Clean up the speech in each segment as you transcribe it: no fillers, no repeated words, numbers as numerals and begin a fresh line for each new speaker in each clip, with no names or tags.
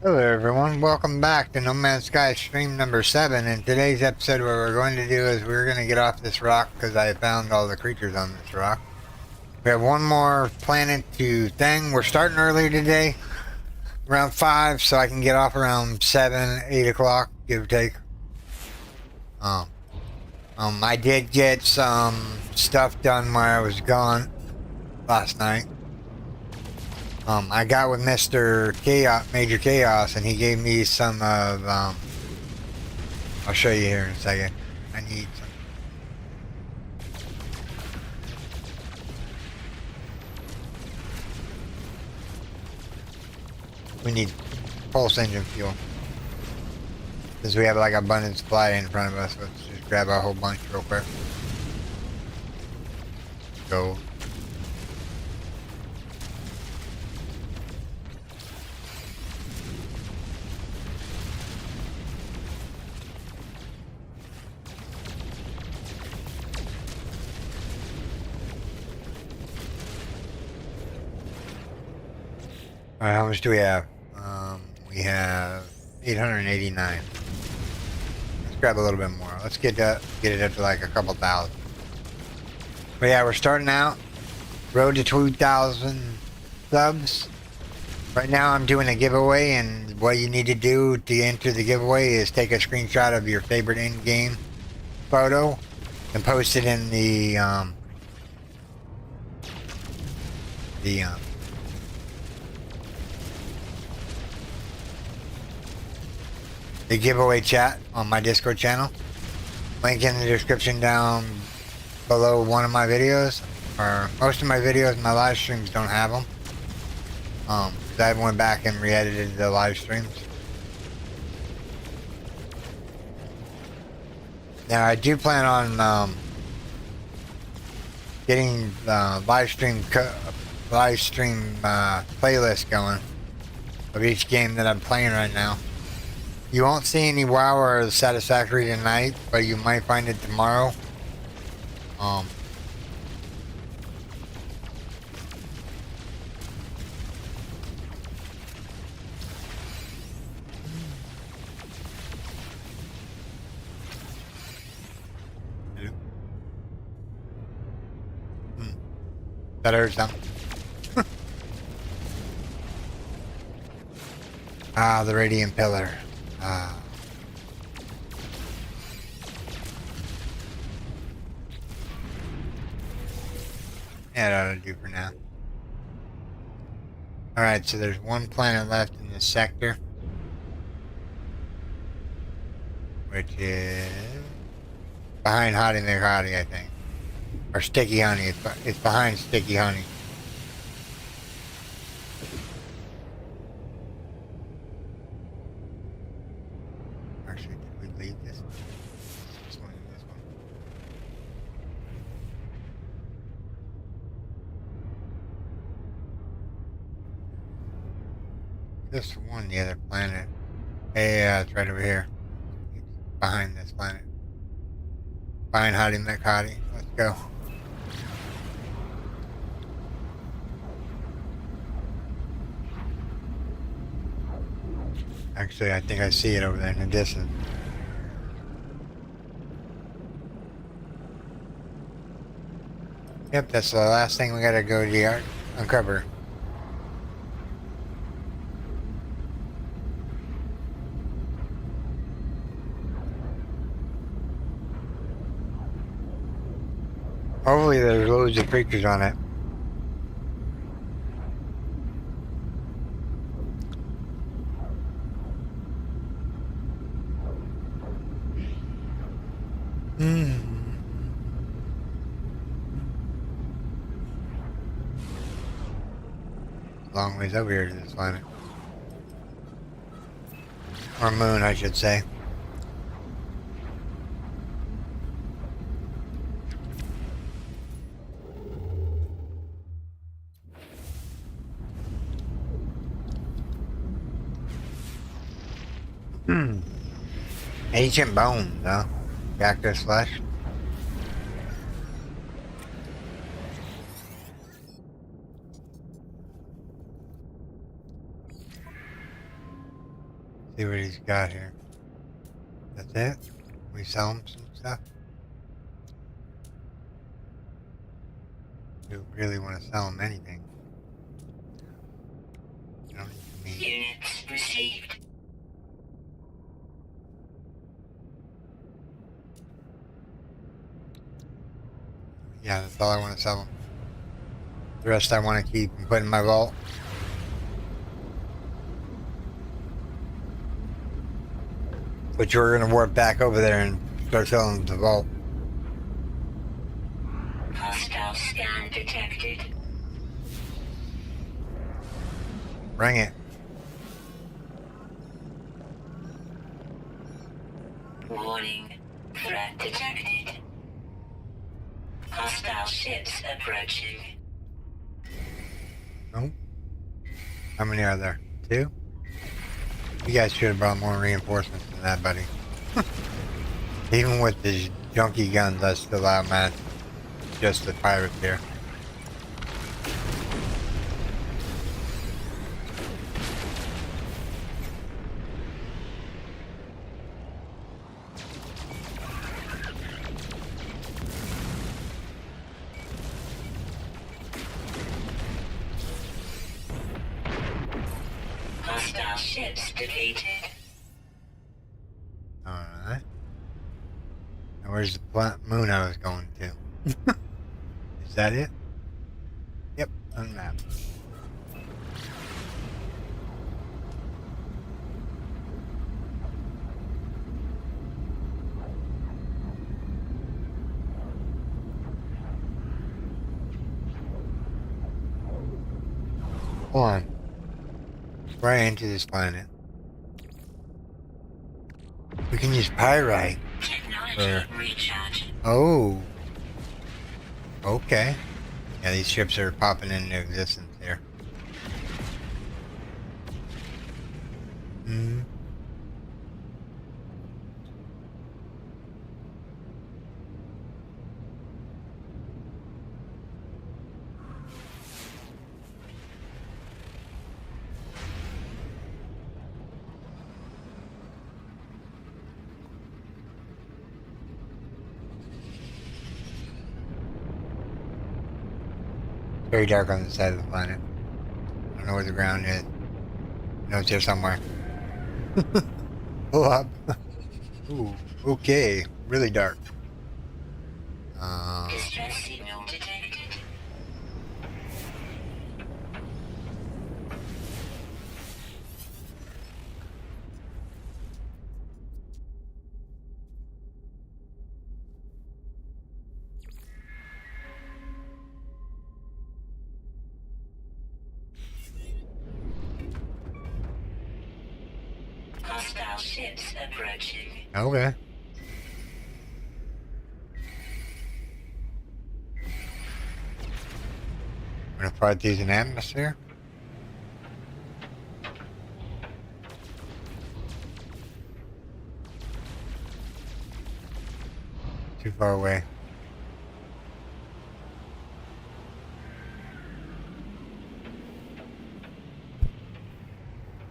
Hello everyone, welcome back to No Man's Sky stream number 7. In today's episode, what we're going to do is we're going to get off this rock because I found all the creatures on this rock. We have one more planet to thing. We're starting early today, around 5, so I can get off around 7, 8 o'clock, give or take. I did get some stuff done while I was gone last night. I got with Mr. Chaos, Major Chaos, and he gave me some of, I'll show you here in a second. I need some. We need pulse engine fuel. Since we have like abundant supply in front of us, let's just grab a whole bunch real quick. Go. Alright, how much do we have? We have 889. Let's grab a little bit more. Let's get it up to like a couple thousand. But yeah, we're starting out. Road to 2,000 subs. Right now I'm doing a giveaway, and what you need to do to enter the giveaway is take a screenshot of your favorite in-game photo and post it in the giveaway chat on my Discord channel. Link in the description down below one of my videos, or most of my videos. My live streams don't have them. I went back and re-edited the live streams. Now I do plan on getting the live stream playlist going of each game that I'm playing right now. You won't see any WoW or Satisfactory tonight, but you might find it tomorrow. That hurts them. Ah, the Radiant Pillar. Ah. Yeah, that ought to do for now. Alright, so there's one planet left in this sector, which is behind Hottie McHottie, I think. Or Sticky Honey. It's behind Sticky Honey. Actually, did we leave this? This one and this one. This one, the other planet. Hey, it's right over here. It's behind this planet. Behind Hottie McHottie. Let's go. Actually, I think I see it over there in the distance. Yep, that's the last thing we gotta go to uncover. Hopefully there's loads of creatures on it. Long ways over here to this planet. Or moon, I should say. Ancient bones, huh? Cactus flesh. See what he's got here. That's it? We sell him some stuff? We really want to sell him anything. You don't need meat.
Units received.
Yeah, that's all I want to sell him. The rest I want to keep and put in my vault. But you're going to warp back over there and start selling the vault.
Hostile scan detected.
Bring it.
Warning. Threat detected. Hostile ships approaching.
Nope. How many are there? 2? You guys should have brought more reinforcements than that, buddy. Even with the junky guns, I still outmatch just the pirates here.
Hostile ships defeated.
Alright. Now where's the moon I was going to? Is that it? Yep, unmapped. Hold on. Right into this planet. We can use pyrite.
Technology recharge.
Oh. Okay. Yeah, these ships are popping into existence here. Hmm. Very dark on the side of the planet. I don't know where the ground is. No, it's here somewhere. Pull up. Ooh, okay. Really dark.
Distress signal detected. Hostile ships approaching.
Okay. I'm gonna fight these in atmosphere. Too far away.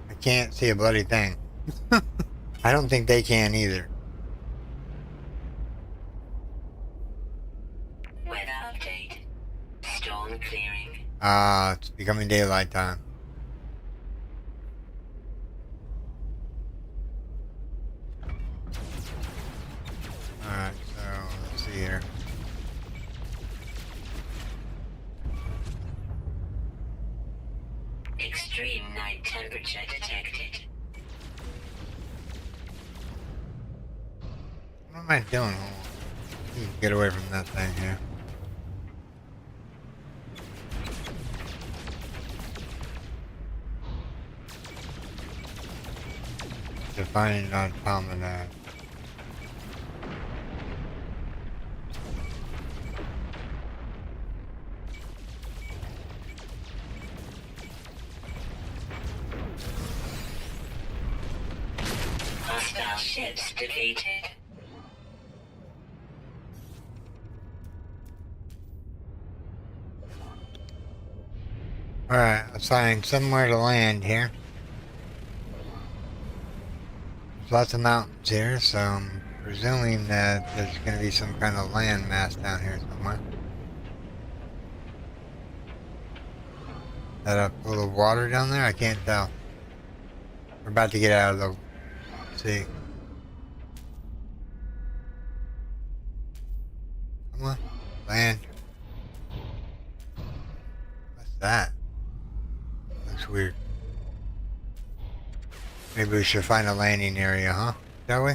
I can't see a bloody thing. I don't think they can either.
Weather update. Storm clearing.
It's becoming daylight time. Alright, so let's see here.
Extreme night temperature detected.
What am I doing? Get away from that thing here. Defining on promenade.
Hostile ships defeated.
Alright, let's find somewhere to land here. There's lots of mountains here, so I'm presuming that there's going to be some kind of land mass down here somewhere. Is that a pool of water down there? I can't tell. We're about to get out of the sea. Come on, land. What's that? Looks weird. Maybe we should find a landing area, huh? Shall we?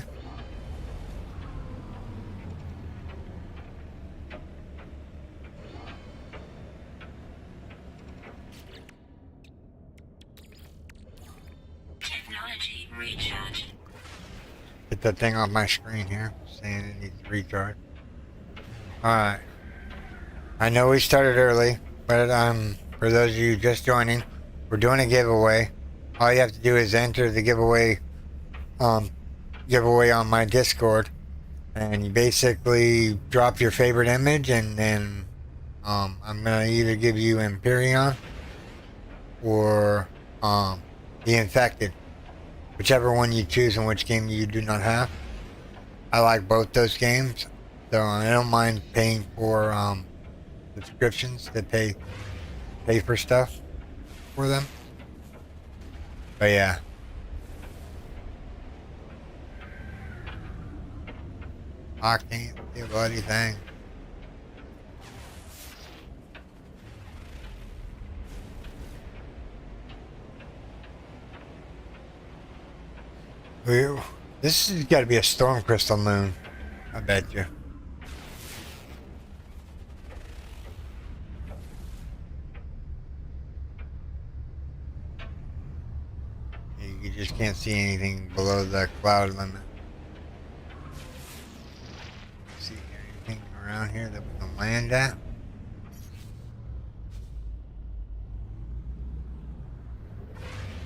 Technology recharge.
Get that thing off my screen here, saying it needs to recharge. Alright. I know we started early, but for those of you just joining, we're doing a giveaway. All you have to do is enter the giveaway on my Discord, and you basically drop your favorite image, and then I'm gonna either give you Empyrean or the Infected, whichever one you choose and which game you do not have. I like both those games, so I don't mind paying for subscriptions to pay for stuff for them. But yeah. I can't see a bloody thing. This has got to be a storm crystal moon, I bet you. You just can't see anything below the cloud limit. See anything around here that we can land at?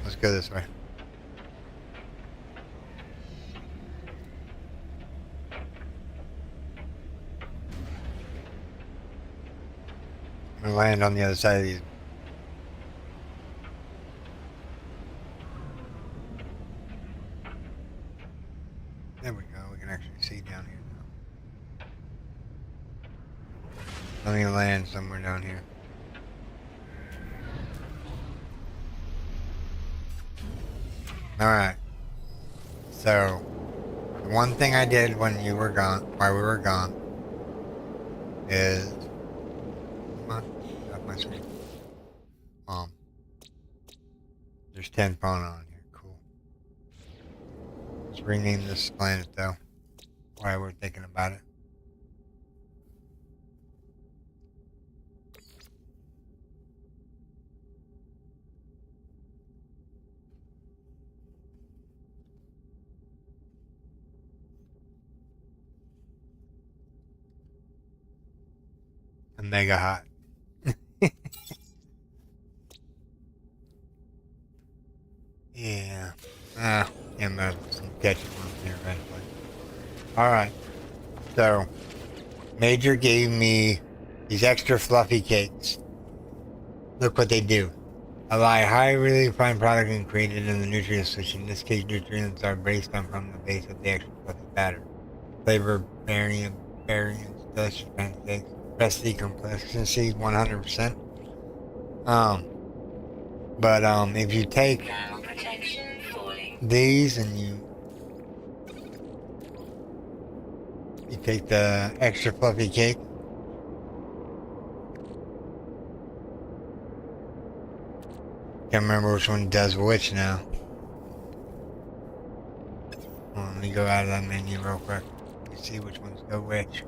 Let's go this way. I'm gonna land on the other side of these. There we go, we can actually see down here now. Let me land somewhere down here. Alright. So, the one thing I did when you were gone, while we were gone, is... Come on, off my screen. There's 10 pawn on here, cool. Let's rename this planet though, while we're thinking about it. Mega hot. Yeah. I'm gonna catch one here eventually. Alright. So, Major gave me these extra fluffy cakes. Look what they do. A highly refined product and created in the nutrient switch. In this case, nutrients are based on from the base of the extra fluffy batter. Flavor variants, delicious pancakes. Recipe complexity 100%. But if you take these and you take the extra fluffy cake, can't remember which one does which now. Well, let me go out of that menu real quick. Let me see which ones go which.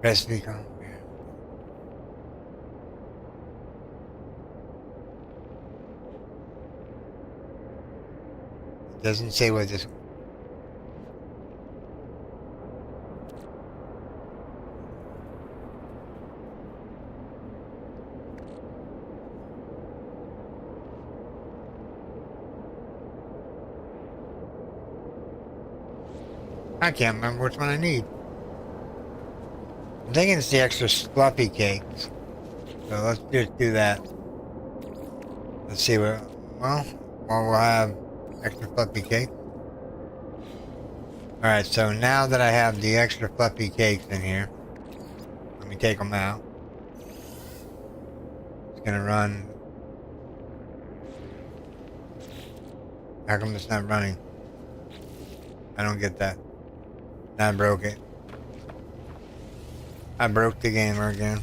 Recipe complexity. Doesn't say what this. I can't remember which one I need. I'm thinking it's the extra fluffy cakes. So let's just do that. Let's see what. Well, we'll have extra fluffy cake. Alright, so now that I have the extra fluffy cakes in here, let me take them out. It's gonna run. How come it's not running? I don't get that. I broke it. I broke the gamer again.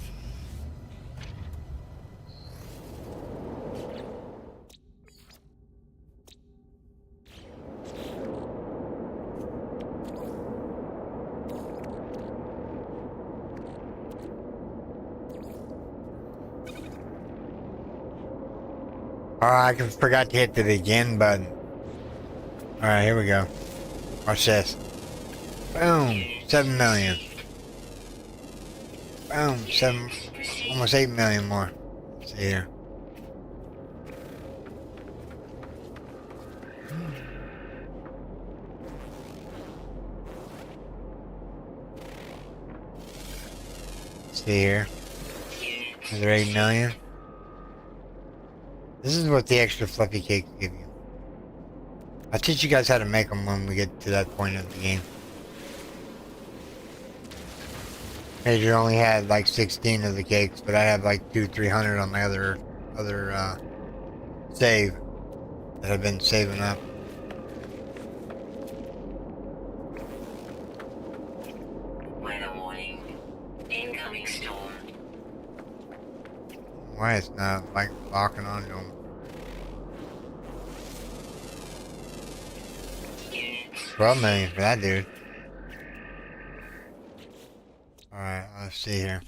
Oh, I forgot to hit the begin button. Alright, here we go. Watch this. Boom! 7 million. Boom! Almost 8 million more. Let's see here. Let's see here. Another 8 million. This is what the extra fluffy cakes give you. I'll teach you guys how to make them when we get to that point of the game. Major only had like 16 of the cakes, but I have like 300 on my other save that I've been saving up.
Weather warning. Incoming storm.
Why it's not like locking onto them? 12 million for that dude. Alright, let's see here.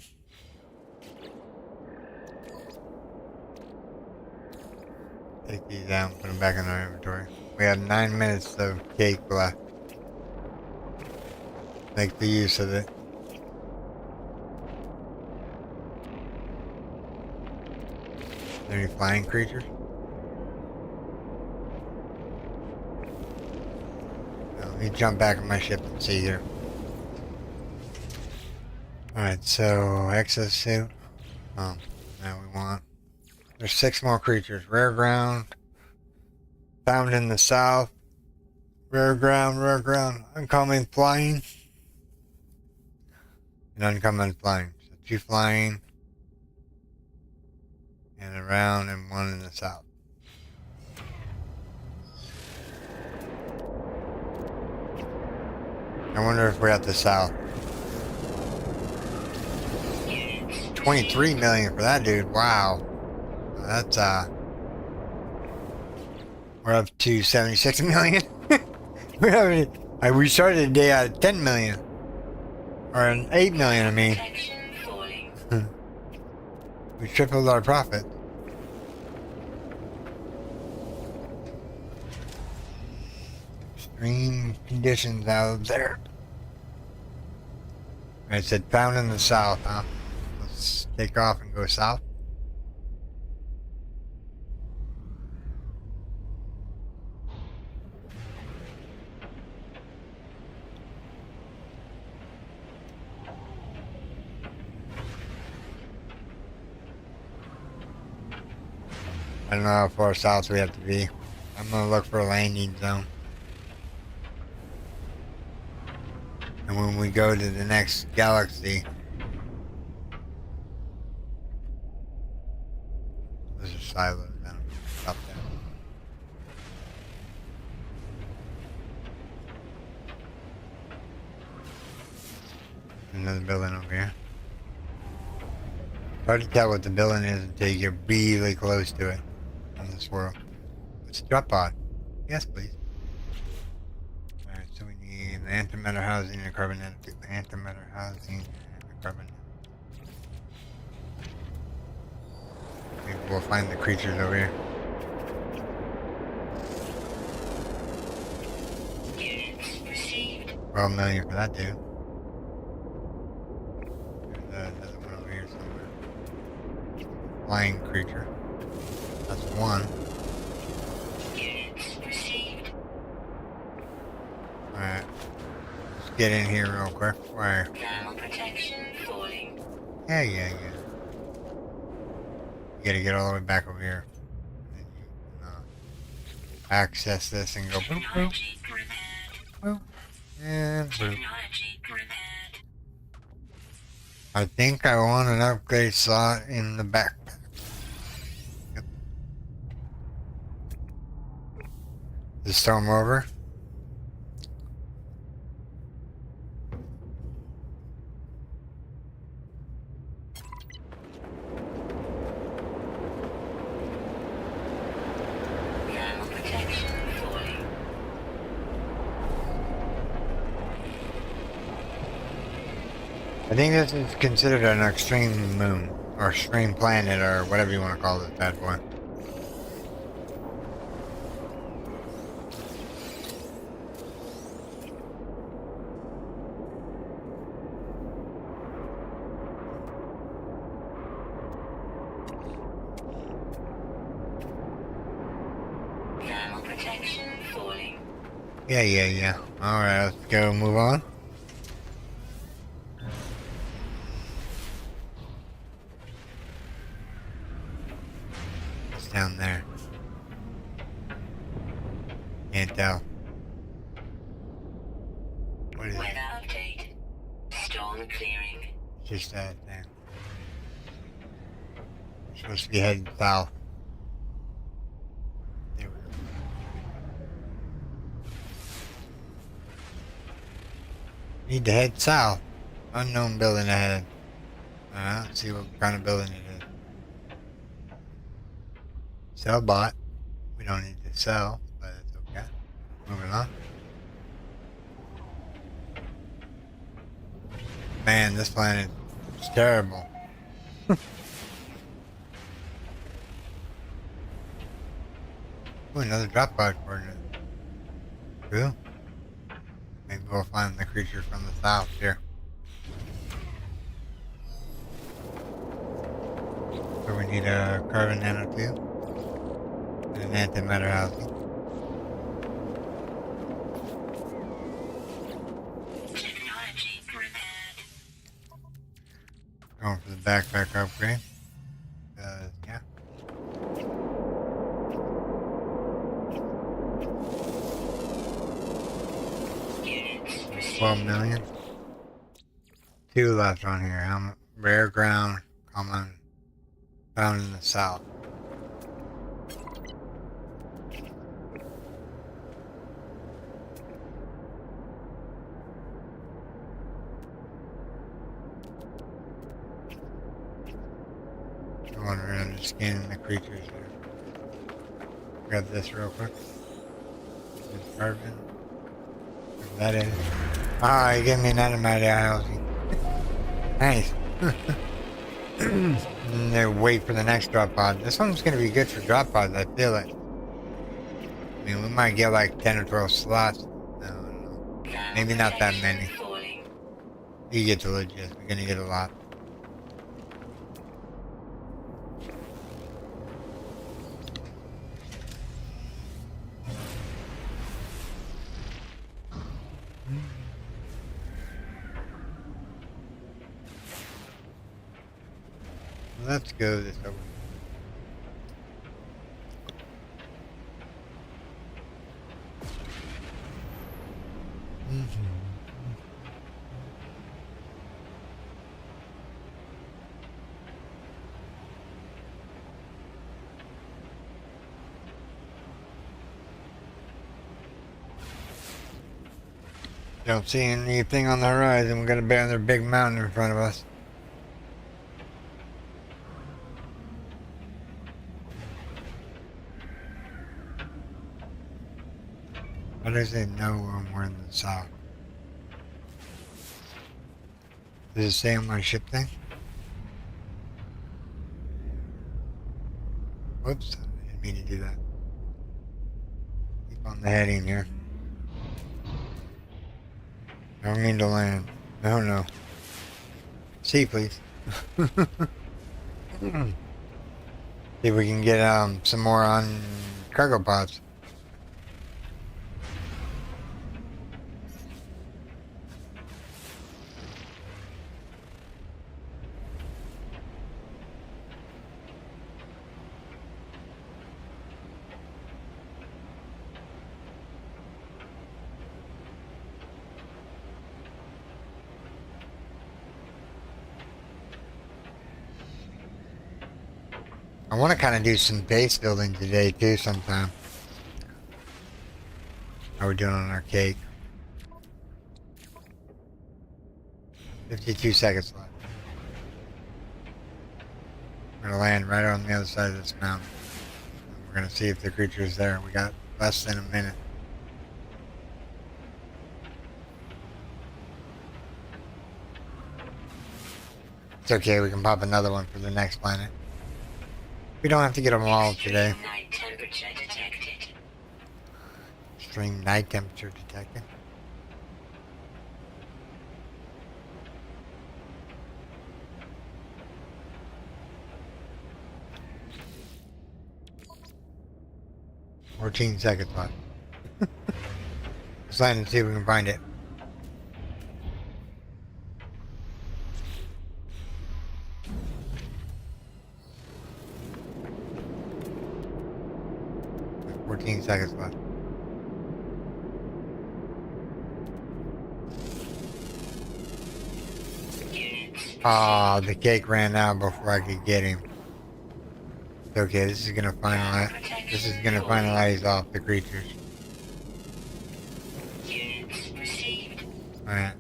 Take these out and put them back in our inventory. We have 9 minutes of cake left. Make the use of it. Are there any flying creatures? Let me jump back in my ship and see here. Alright, so exosuit. Oh, now we want. There's 6 more creatures. Rare ground. Found in the south. Rare ground, rare ground. Uncommon flying. And uncommon flying. So 2 flying. And around and 1 in the south. I wonder if we're at the south. 23 million for that dude. Wow. That's we're up to 76 million. We started the day at 10 million. Or an 8 million, I mean. We tripled our profit. Extreme conditions out there. I said found in the south, huh? Let's take off and go south. I don't know how far south we have to be. I'm gonna look for a landing zone. And when we go to the next galaxy, there's a silo down up there. Another building over here. Hard to tell what the building is until you get really close to it on this world. It's a drop pod. Yes, please. Alright, so we need the antimatter housing and carbonated fuel. Antimatter housing and carbonated. Maybe we'll find the creatures over here.
Units received.
12 million for that dude. There's another one over here somewhere. Flying creature. That's 1.
Units received.
Alright. Let's get in here real quick. Where?
Thermal protection falling.
Yeah. You gotta get all the way back over here. Then you can, access this and go boop boop.
Technology repaired.
Boop. And
Technology repaired.
I think I want an upgrade slot in the backpack. Yep. The storm over.
Thermal protection falling.
I think this is considered an extreme moon, or extreme planet, or whatever you want to call this bad boy.
Thermal protection falling.
Yeah. Alright, let's go move on. It's down there. Can't tell. What is it?
Weather update. Storm clearing.
Just that thing. We're supposed to be heading south. There we go. Need to head south. Unknown building ahead. Let's see what kind of building it is. Sell bot. We don't need to sell, but it's okay. Moving on. Man, this planet is terrible. Ooh, another drop pod coordinate. Cool. Maybe we'll find the creature from the south here. So we need a carbon nanotube and an antimatter housing.
Technology repaired.
Going for the backpack upgrade. Yeah.
Units received.
12 million. 2 left on here. Rare ground, common, found in the south. Going around just scanning the creatures here. Grab this real quick. This carbon. Whatever that is. Ah, you gave me an automatic housing. Nice. And then wait for the next drop pod. This one's gonna be good for drop pods, I feel it. I mean, we might get like 10 or 12 slots. No. Maybe not that many.
Falling.
You get to legit. We're gonna get a lot. Let's go this over. Don't see anything on the horizon. We got another big mountain in front of us. How does it know when we're in the south? Does it say on my ship thing? Whoops, I didn't mean to do that. Keep on the heading here. Don't mean to land. No. Sea, please. See if we can get some more on cargo pods. I want to kind of do some base building today too sometime. How we're doing on our cake. 52 seconds left. We're gonna land right on the other side of this mountain. We're gonna see if the creature's there. We got less than a minute. It's okay, we can pop another one for the next planet. We don't have to get them all today.
Extreme night temperature detected.
Extreme night temperature detected. "14 seconds left." Let's land and see if we can find it. "14 seconds left."
Units
Ah, the cake ran out before I could get him. It's okay, this is gonna finalize off the creatures.
units received.
Alright.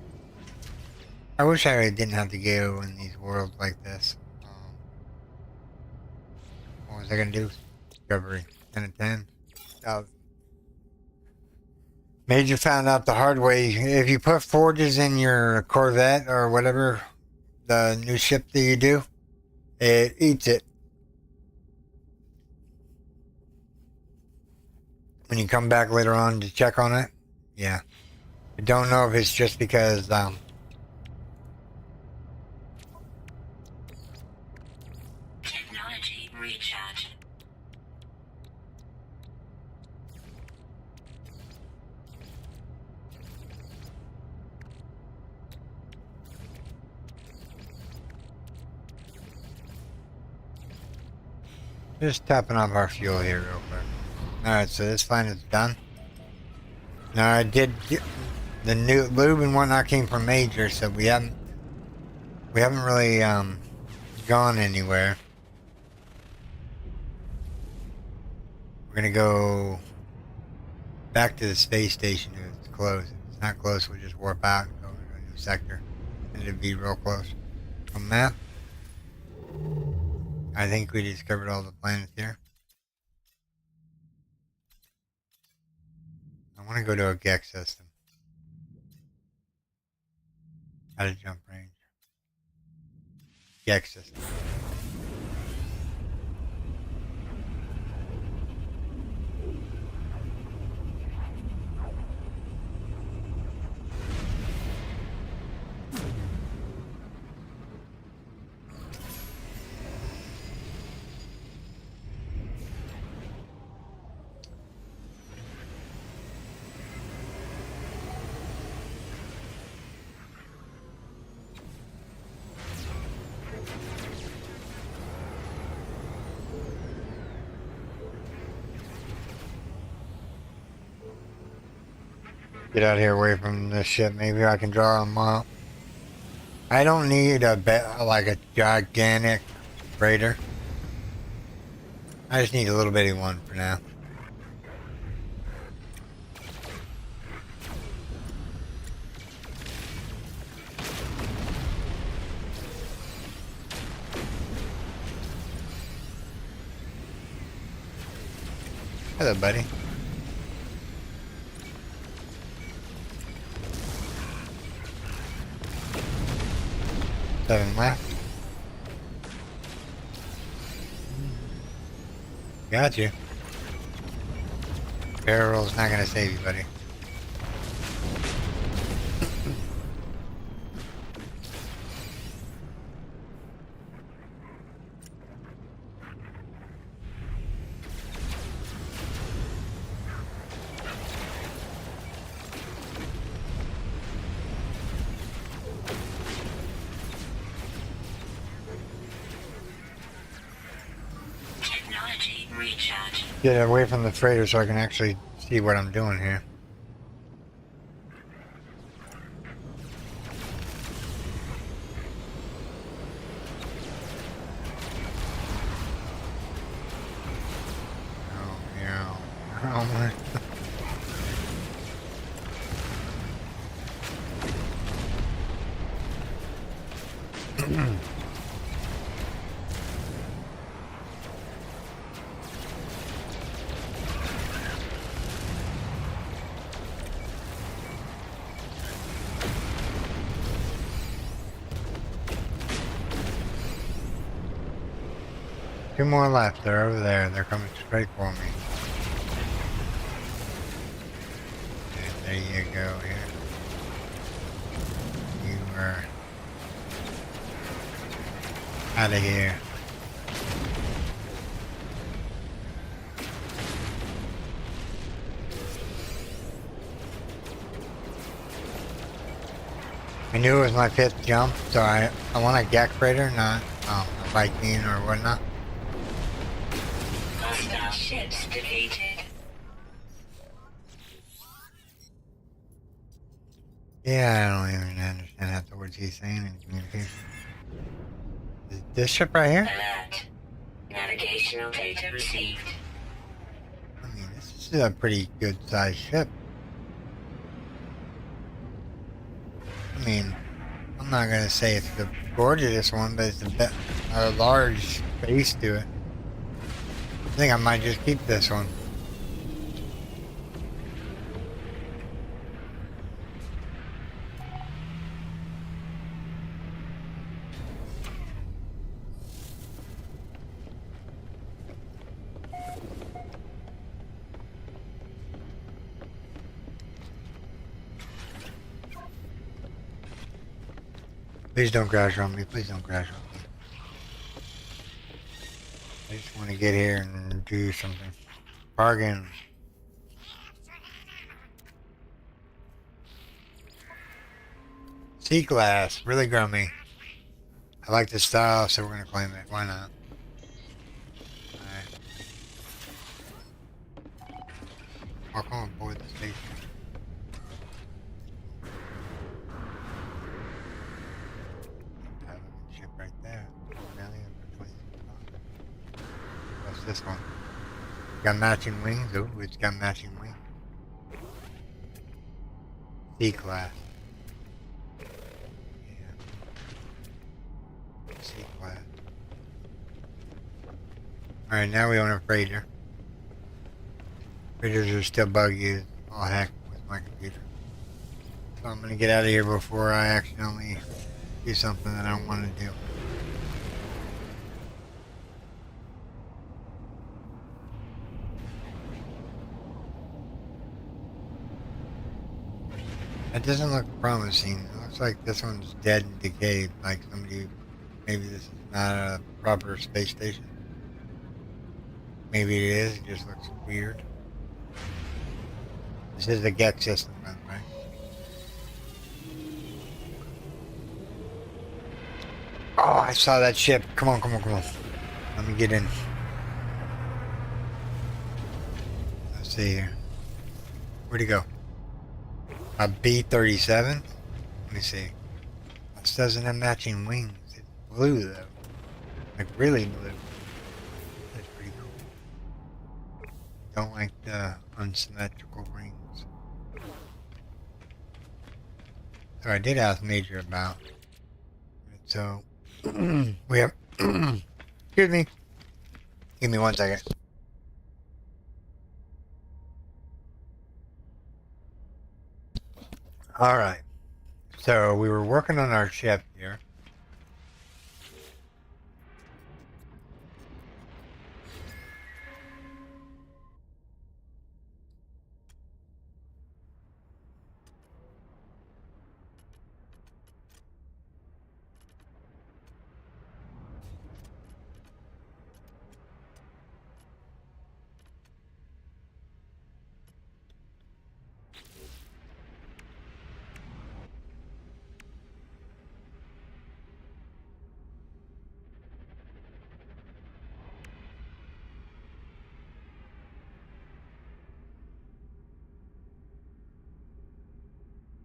I wish I didn't have to go in these worlds like this. What was I gonna do? Discovery. 10 of 10. Major found out the hard way. If you put forges in your Corvette or whatever, the new ship that you do, it eats it. When you come back later on to check on it, yeah. I don't know if it's just because,
Technology recharge.
just tapping off our fuel here real quick. Alright, so this find is done. Now I did get the new lube and whatnot came from Major, so we haven't really gone anywhere. We're gonna go back to the space station if it's close. If it's not close, we'll just warp out and go to a new sector. And it'd be real close. From that, I think we discovered all the planets here. I want to go to a Gex system. Out of jump range. Gex system. Get out of here away from this ship. Maybe I can draw them out. I don't need like a gigantic freighter. I just need a little bitty one for now. Hello, buddy. Seven left. Got you. Barrel roll's not gonna save you, buddy.
Technology recharge.
Get away from the freighter so I can actually see what I'm doing here. somewhere. Two more left. They're over there. They're coming straight for me. And there you go here. You are out of here. I knew it was my 5th jump, so I want a Gek freighter, not a Viking or whatnot.
Hostile ships defeated.
Yeah, I don't even understand half the words he's saying in communication. This ship right here?
Alert. Navigational data received.
I mean, this is a pretty good sized ship. I mean, I'm not gonna say it's the gorgeous one, but it's a large base to it. I think I might just keep this one. Please don't crash on me. Please don't crash on me. I just want to get here and do something. Bargain. C-Class. Really grummy. I like the style, so we're going to claim it. Why not? Alright. Welcome aboard the station. Ship right there. What's this one? Got matching wings. Oh, it's got matching wings. C-Class. Yeah. C-Class. Alright, now we own a freighter. Freighters are still buggy as all heck with my computer. So I'm gonna get out of here before I accidentally do something that I don't want to do. That doesn't look promising. It looks like this one's dead and decayed. Like somebody, maybe this is not a proper space station. Maybe it is. It just looks weird. This is the Gek system, right? Oh, I saw that ship. Come on, come on, come on. Let me get in. Let's see here. Where'd he go? A B-37? Let me see. This doesn't have matching wings. It's blue, though. Like, really blue. That's pretty cool. Don't like the unsymmetrical rings. So I did ask Major about. So, we have... excuse me. Give me 1 second. Alright. So, we were working on our ship here.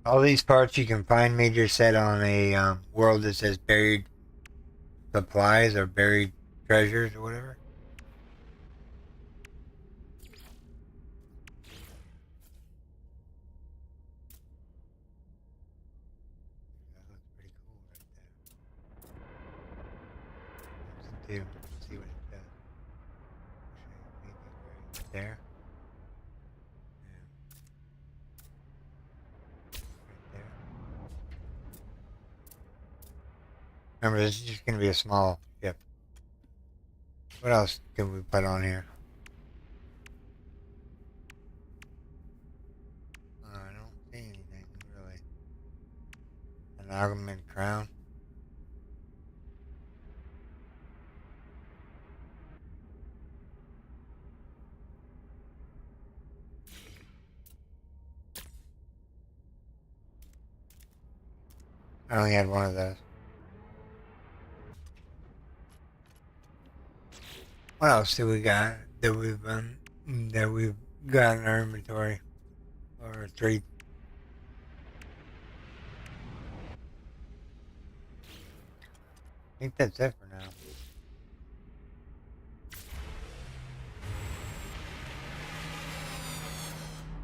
All these parts you can find, Major said, on a world that says buried supplies or buried treasures or whatever. too. Let's see what it does. Maybe right there. Yeah, right there. Remember, this is just going to be a small ship. What else can we put on here? I don't see anything really. An augmented crown. I only had one of those. What else do we got that we've got in our inventory or three? I think that's it for now.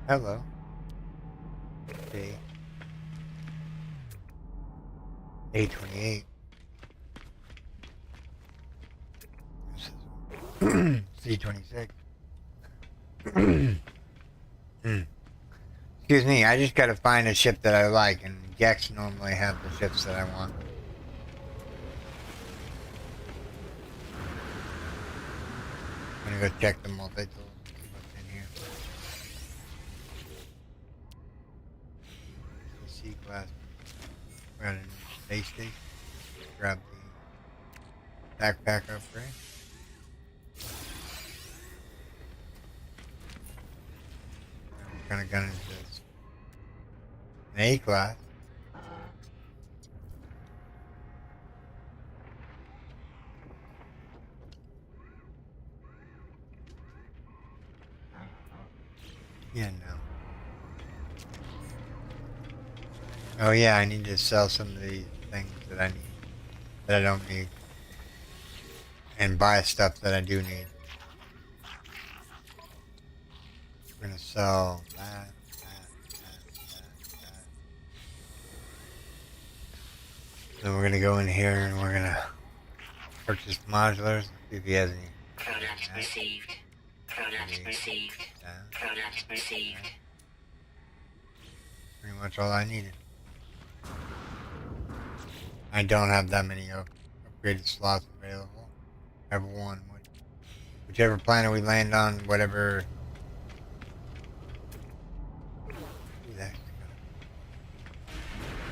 Hello. See. A28. C26. Excuse me, I just gotta find a ship that I like, and Gex normally have the ships that I want. I'm gonna go check the multi-tool. See what's in here. The C-class. We're at a new space station. Grab the backpack upgrade. What kind of gun is this? An A-class. Yeah, no. Oh yeah, I need to sell some of these things that I need, that I don't need, and buy stuff that I do need. We're gonna sell that. Then we're gonna go in here and we're gonna purchase modulars. See if he has any.
Product received. Product received. Product received.
Pretty much all I needed. I don't have that many upgraded slots available. I have one. Whichever planet we land on, whatever. Ooh, that's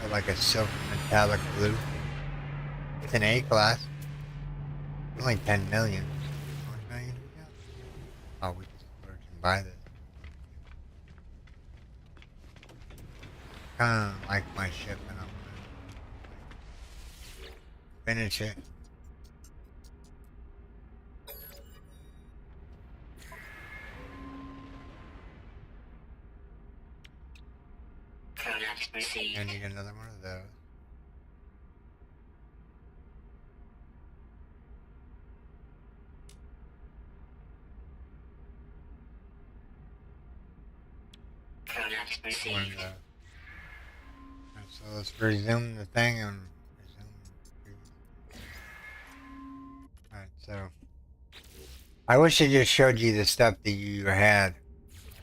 got like a silver metallic blue. It's an A class. Only 10 million. How much million do we got? Oh, we can splurge and buy this. Kinda like my ship and I'm gonna finish it.
Product received.
I need another one of those.
Product
One of
received.
those. Alright, so let's resume the thing and resume. Alright, so I wish I just showed you the stuff that you had.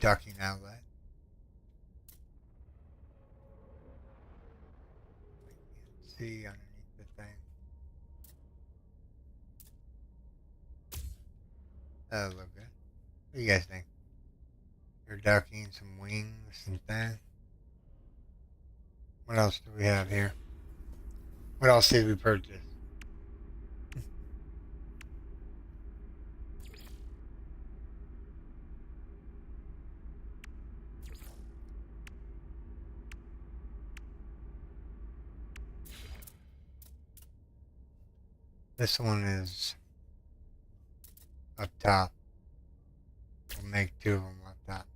Ducking outlet. See underneath the thing. That'll look good. What do you guys think? You're ducking some wings and things. What else do we have here? What else did we purchase? This one is up top. We'll make two of them up top.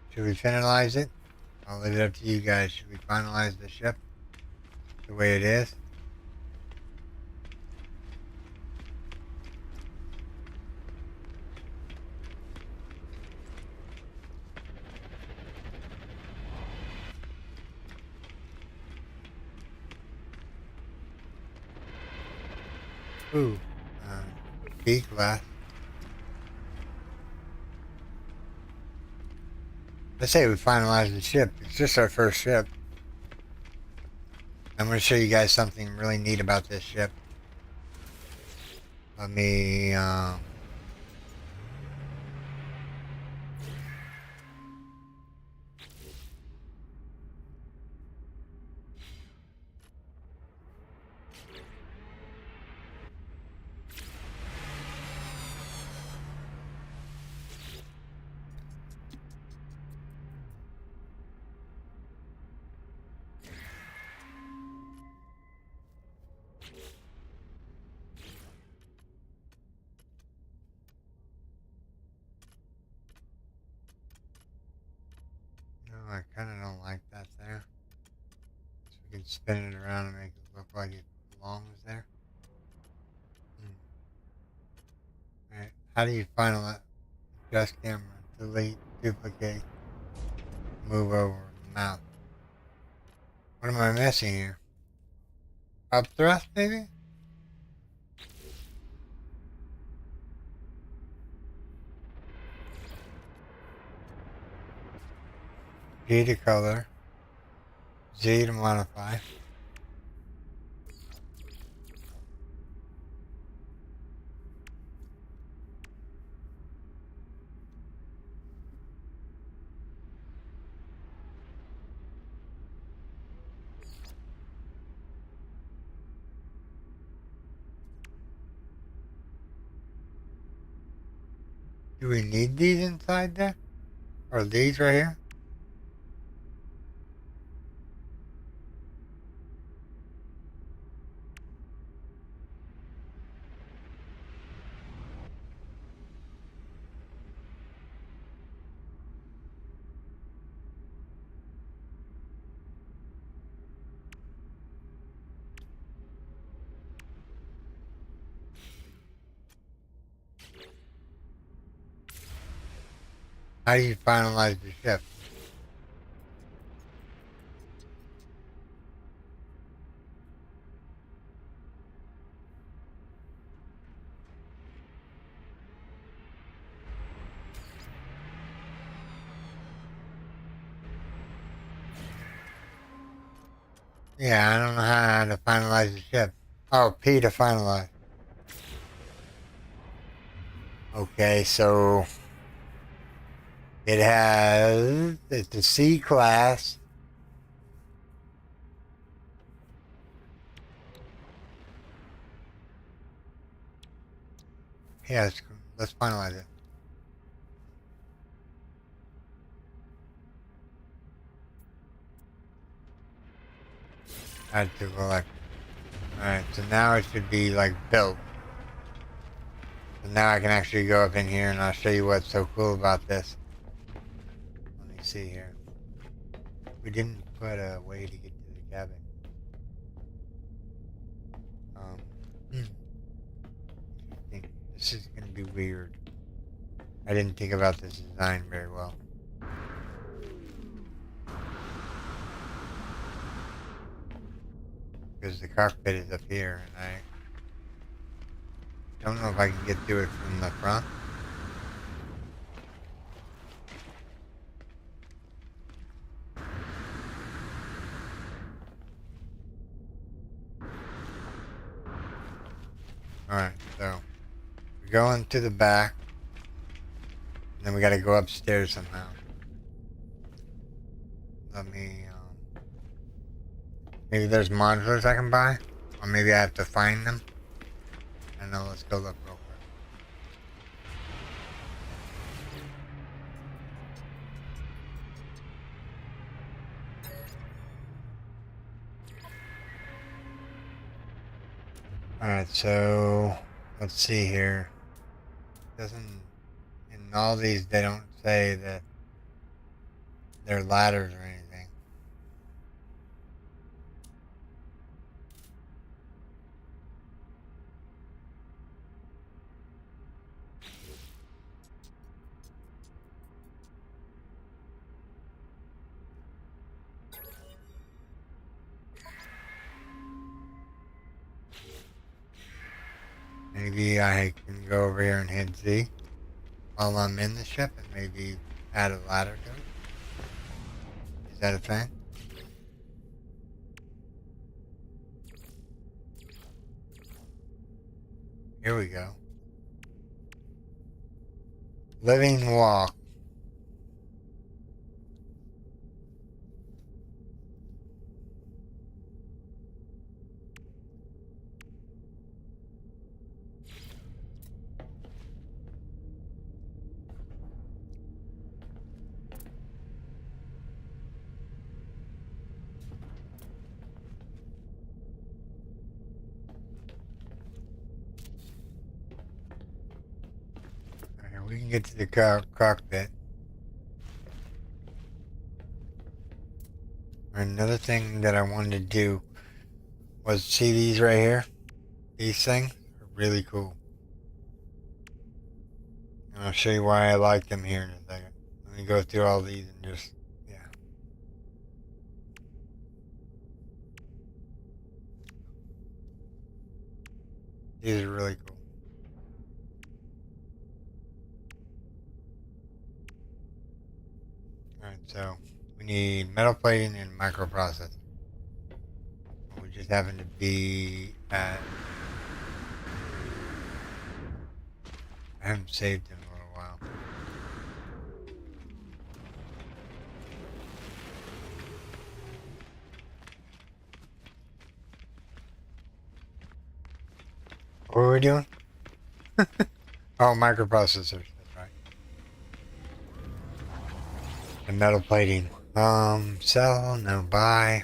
Should we finalize it? I'll leave it up to you guys. Should we finalize the ship the way it is? Ooh. B class. Let's say we finalize the ship. It's just our first ship. I'm going to show you guys something really neat about this ship. Let me, no, I kind of don't like that there. So we can spin it around and make it look like it belongs there. Alright, how do you finalize? Adjust camera, delete, duplicate, move over the mouse. What am I missing here? Up thrust, maybe? G to color, Z to modify. Do we need these inside there? Or these right here? How do you finalize the ship? Yeah, I don't know how to finalize the ship. Oh, P to finalize. Okay, so it's the C class. Yeah, let's finalize it. Add to collect. Alright, so now it should be like built. So now I can actually go up in here and I'll show you what's so cool about this. Let me see here. We didn't put a way to get to the cabin. Interesting. This is going to be weird. I didn't think about this design very well. Because the cockpit is up here and I don't know if I can get to it from the front. Alright, so we're going to the back. And then we gotta go upstairs somehow. Let me, maybe there's modulars I can buy? Or maybe I have to find them? I don't know, let's go look real quick. Alright, so let's see here. Doesn't in all these they don't say that they're ladders or anything. I can go over here and hit Z while I'm in the ship and maybe add a ladder to it. Is that a thing? Here we go. Living walk. Alright, we can get to the cockpit. Another thing that I wanted to do was see these right here. These things are really cool. And I'll show you why I like them here in a second. Let me go through all these and just, yeah. These are really cool. Alright, so we need metal plating and microprocessor. We just happen to be at... I haven't saved in a little while. What were we doing? Oh, microprocessors. That's right. And metal plating. Sell, no, buy.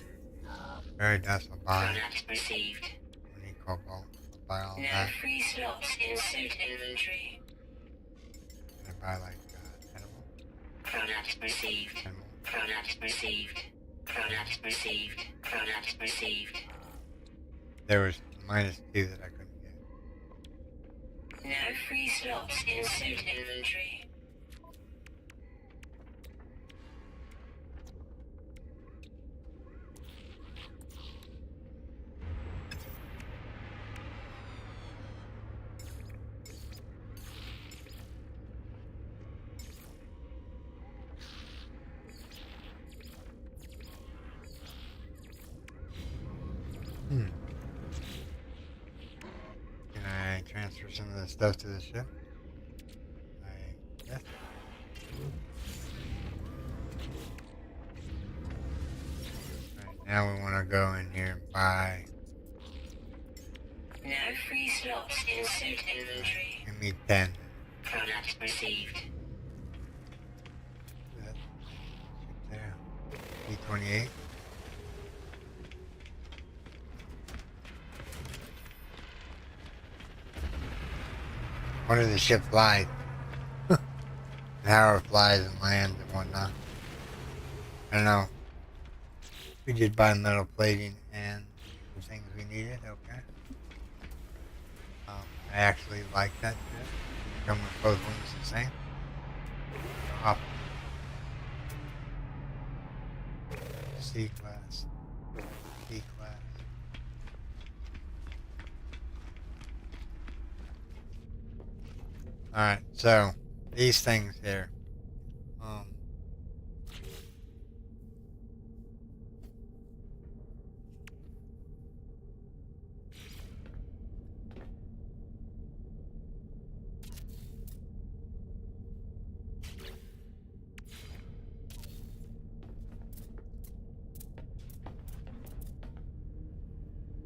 Very docile, buy.
Product received.
We need cobalt. I'll buy all
No
that.
free slots in suit inventory.
Can I buy like animal?
Product received.
Animal.
Product received. Product received. Product received.
There was -2 that I couldn't get.
No free slots in suit inventory.
Can I transfer some of the stuff to the ship? Yes. Right, now we want to go in here and buy.
No free slots in suit inventory.
Give me 10.
Product received.
That. There. E28. What does the ship fly? And how it flies and lands and whatnot. I don't know. We did buy metal plating and the things we needed, okay. I actually like that ship. Come with both wings the same. Off. C class. C class. Alright, so these things here.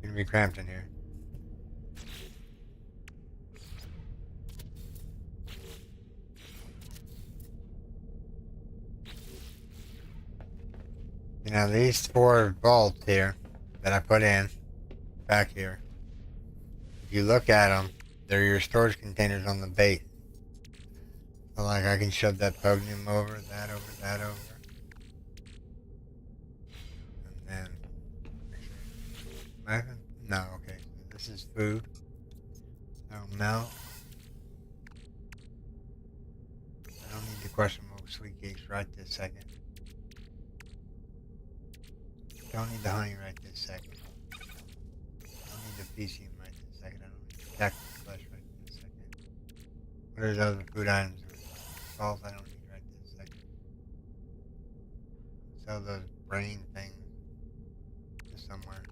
Gonna be cramped in here. You know, these 4 bolts here that I put in back here, if you look at them, they're your storage containers on the base. So like I can shove that podium over, that over, that over. And then, no, okay, so this is food. So melt. I don't need the question mark sweet cakes right this second. Don't need the honey right this second. Don't need the PCM right this second. I don't need the cactus flesh right this second. What are the other food items? Salt I don't need right this second. Sell those brain things to somewhere.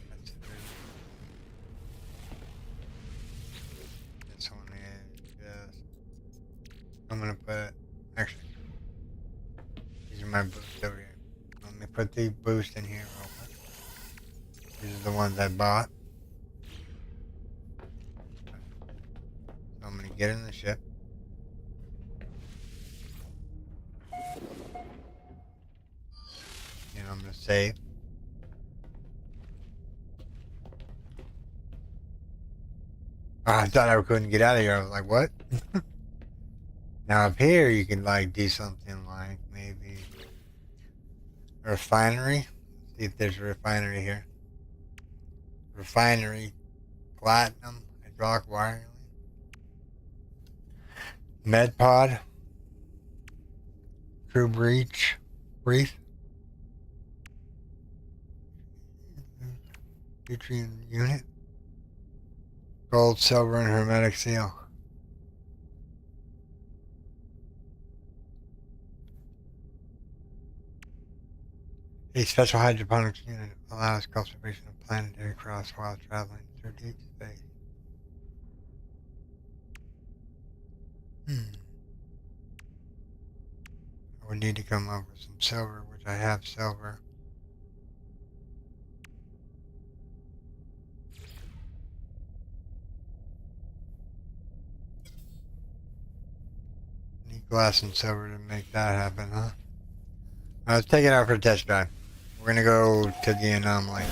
That's food. This one is just. I'm gonna put. Actually, these are my boosts over here. Let me put the boost in here real quick. These are the ones I bought. So I'm gonna get in the ship. And I'm gonna save. Oh, I thought I couldn't get out of here. I was like, what? Now up here you can like do something like maybe a refinery. See if there's a refinery here. Refinery, platinum, hydraulic wiring, med pod, crew breach, nutrient unit, gold, silver, and hermetic seal. A special hydroponics unit allows cultivation of planetary crops while traveling through deep space. I would need to come up with some silver, which I have silver. Need glass and silver to make that happen, huh? Let's take it out for a test drive. We're gonna go to the anomaly.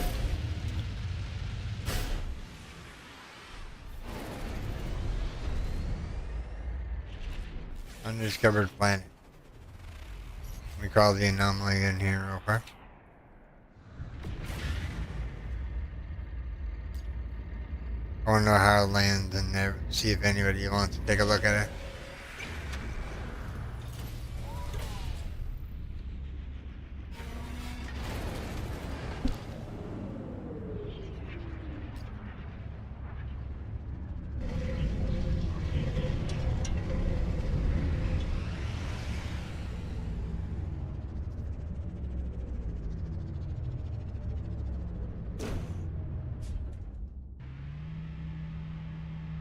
Undiscovered planet. We call the anomaly in here real quick. I want to know how it lands and see if anybody wants to take a look at it.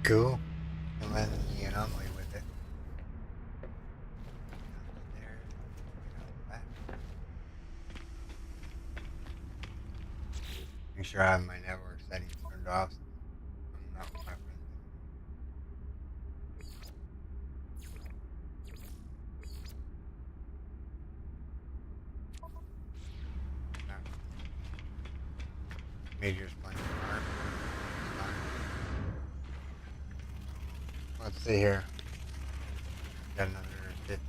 Cool. And land in the anomaly with it. There. Make sure I have my network settings turned off. I'm not with my friends. No. Major's playing hard. Let's see here. Got another 50,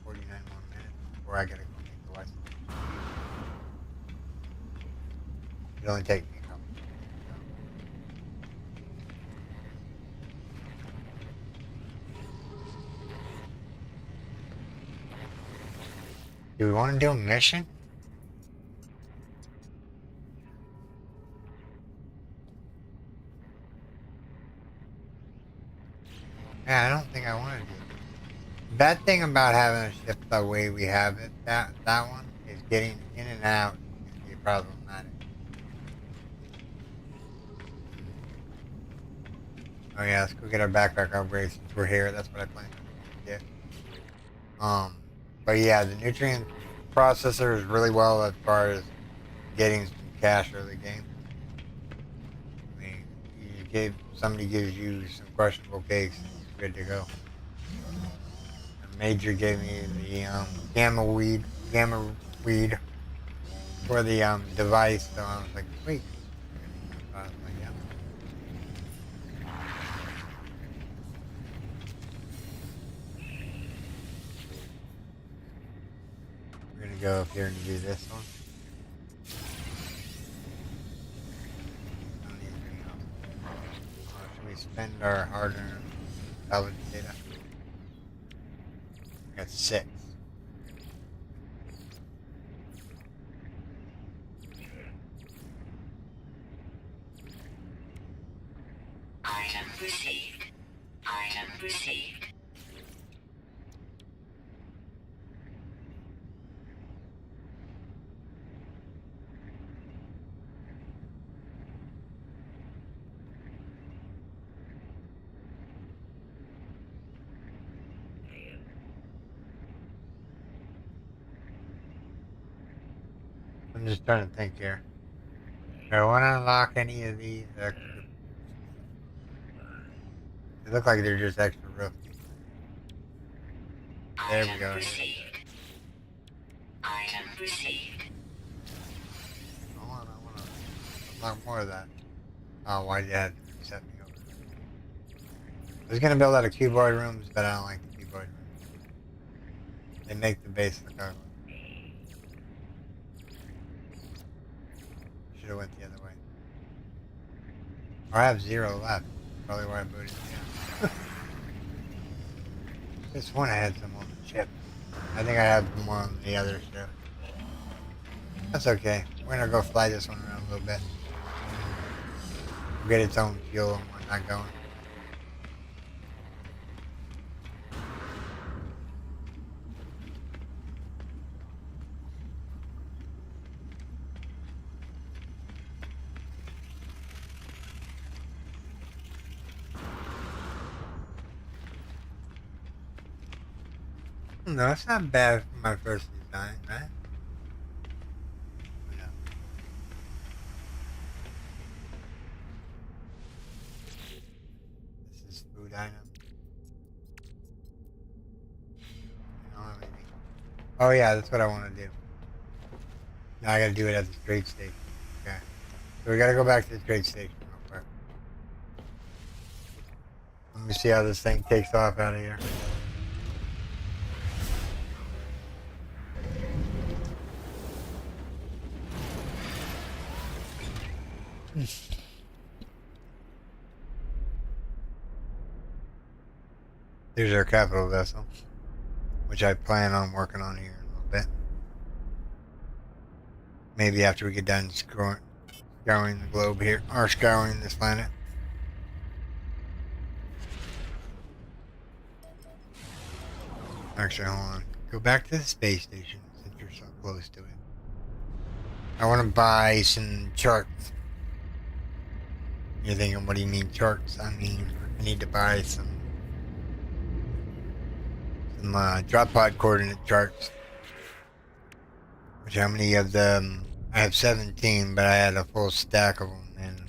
49 more minutes before I gotta go make the West. It'll only take me a couple. Do we want to do a mission? Yeah, I don't think I want to do it. Bad thing about having a ship the way we have it, that one, is getting in and out can be problematic. Oh yeah, let's go get our backpack upgrades since we're here. That's what I plan to get. But yeah, the nutrient processor is really well as far as getting some cash early game. I mean, somebody gives you some questionable cakes, it's good to go. Major gave me the gamma weed for the device, so I was like, sweet. I was like, yeah. We're gonna go up here and do this one. I don't need anything else. Should we spend our hard-earned salvage data? We got 6. I'm just trying to think here. Do I want to unlock any of these extra? They look like they're just extra roof. There we go.
Received. Item received.
I want to unlock more of that. Oh, why did you have to set me over? I was going to build out of cuboid rooms, but I don't like the cuboid rooms. They make the base look ugly. Should have went the other way. Or I have 0 left. Probably why I booted you. This one I had some on the ship. I think I have more on the other ship. That's okay. We're gonna go fly this one around a little bit. Get its own fuel and whatnot going. No, it's not bad for my first design, right? Yeah. This is food item. I don't have anything. Oh yeah, that's what I want to do. Now I gotta do it at the trade station. Okay. So we gotta go back to the trade station real quick. Let me see how this thing takes off out of here. Here's our capital vessel, which I plan on working on here in a little bit. Maybe after we get done scouring the globe here, or scouring this planet. Actually, hold on. Go back to the space station since you're so close to it. I want to buy some charts. You're thinking, what do you mean charts? I mean, I need to buy some drop pod coordinate charts. Which, how many of them? I have 17, but I had a full stack of them. And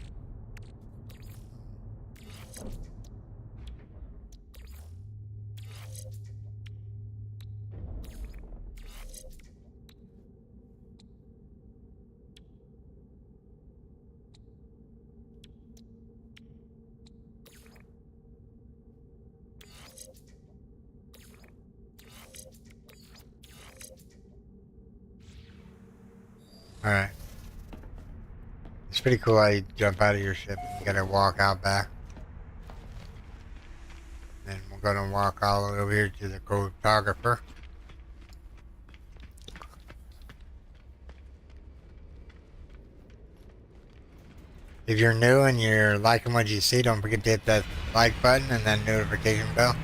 alright. It's pretty cool how you jump out of your ship and you gotta walk out back. Then we're gonna walk all the way over here to the cartographer. If you're new and you're liking what you see, don't forget to hit that like button and that notification bell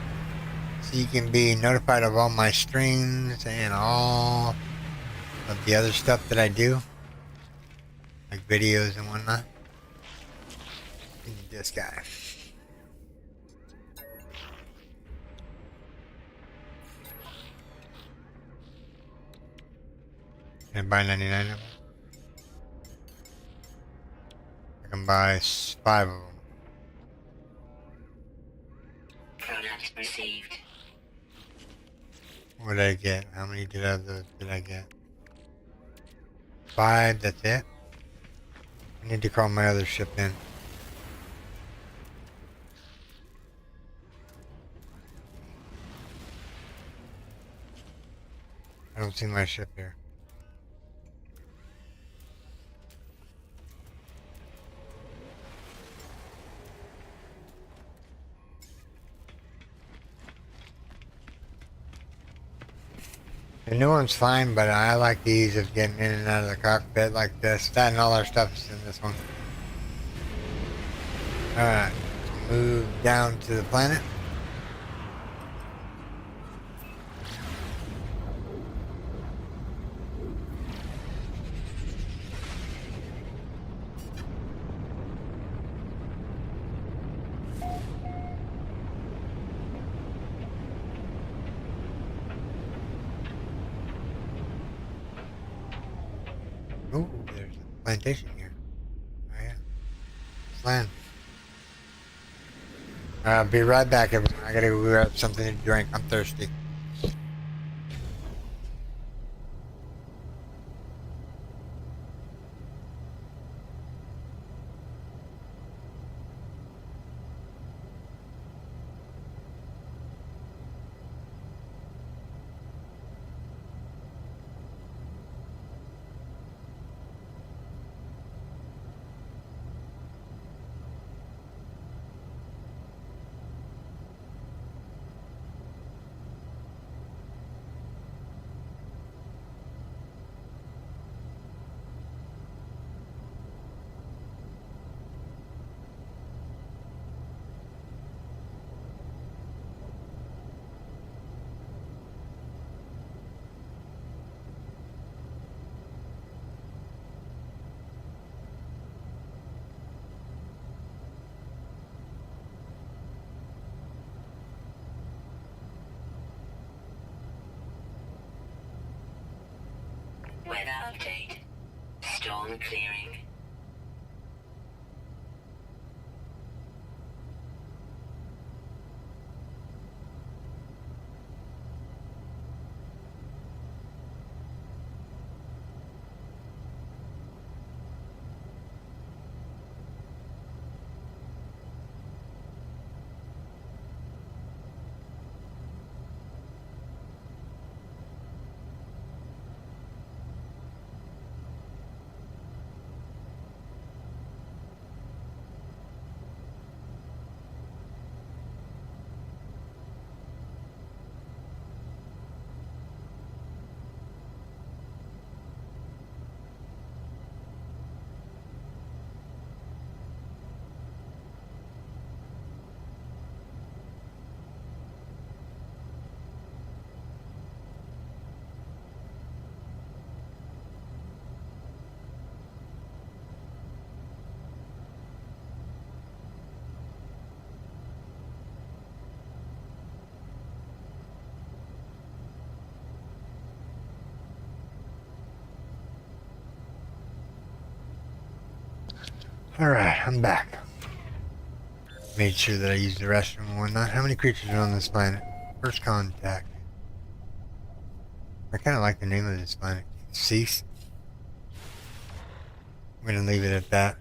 so you can be notified of all my streams and all of the other stuff that I do, like videos and whatnot. This guy. Can I buy 99 of them? I can buy 5 of them.
Product received.
What did I get? How many did I get? 5, that's it? I need to call my other ship in. I don't see my ship here. The new one's fine, but I like the ease of getting in and out of the cockpit like this. That and all our stuff is in this one. Alright, move down to the planet. Ooh, plantation here. Oh yeah. Let's land. I'll be right back, everyone. I gotta go grab something to drink. I'm thirsty.
Weather update. Storm clearing.
Alright, I'm back. Made sure that I used the restroom and whatnot. How many creatures are on this planet? First contact. I kind of like the name of this planet. Cease. I'm gonna leave it at that.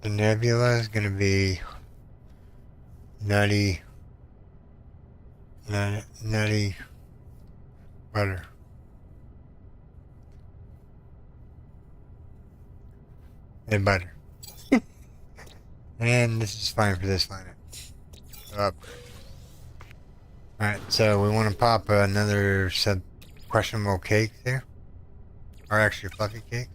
The nebula is gonna be nutty butter. And butter. And this is fine for this planet. Up. Alright, so we want to pop another questionable cake there. Or actually fluffy cake.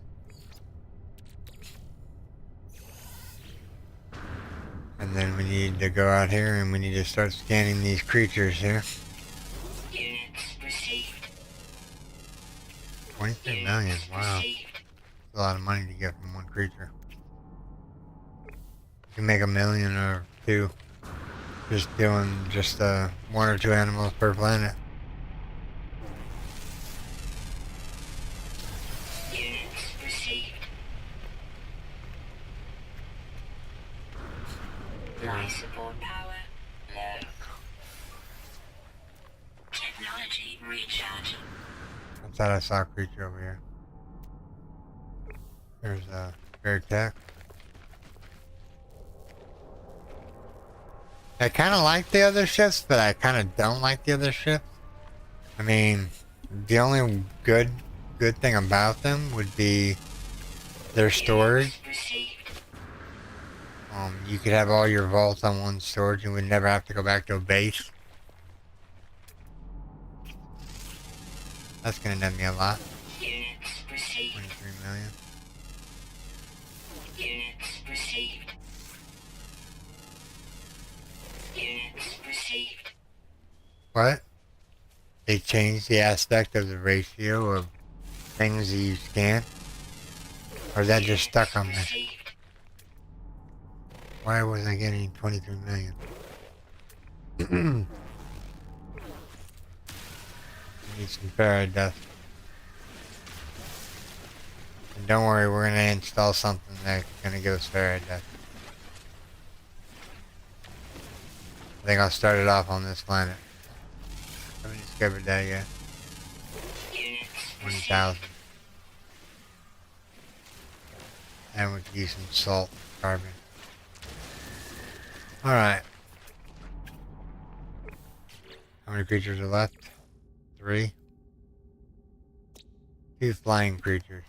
And then we need to go out here and we need to start scanning these creatures here.
Units received.
23 million, wow. That's a lot of money to get from one creature. You can make $1 million or two just doing one or two animals per planet.
Units received. Life support power low. Technology recharging.
I thought I saw a creature over here. There's a bear tech. I kind of like the other ships, but I kind of don't like the other ships. I mean, the only good thing about them would be their storage. You could have all your vaults on one storage and would never have to go back to a base. That's gonna net me a lot.
Units received.
23 million.
Units received. Units received.
What? They changed the aspect of the ratio of things that you scan? Or is that just stuck on me? Why was I getting 23 million? We need some ferrite dust. And don't worry, we're gonna install something that's gonna give us ferrite dust. I think I'll start it off on this planet. Haven't discovered that yet.
Units
20,000. And we could use some salt, carbon. Alright. How many creatures are left? 3. 2 flying creatures.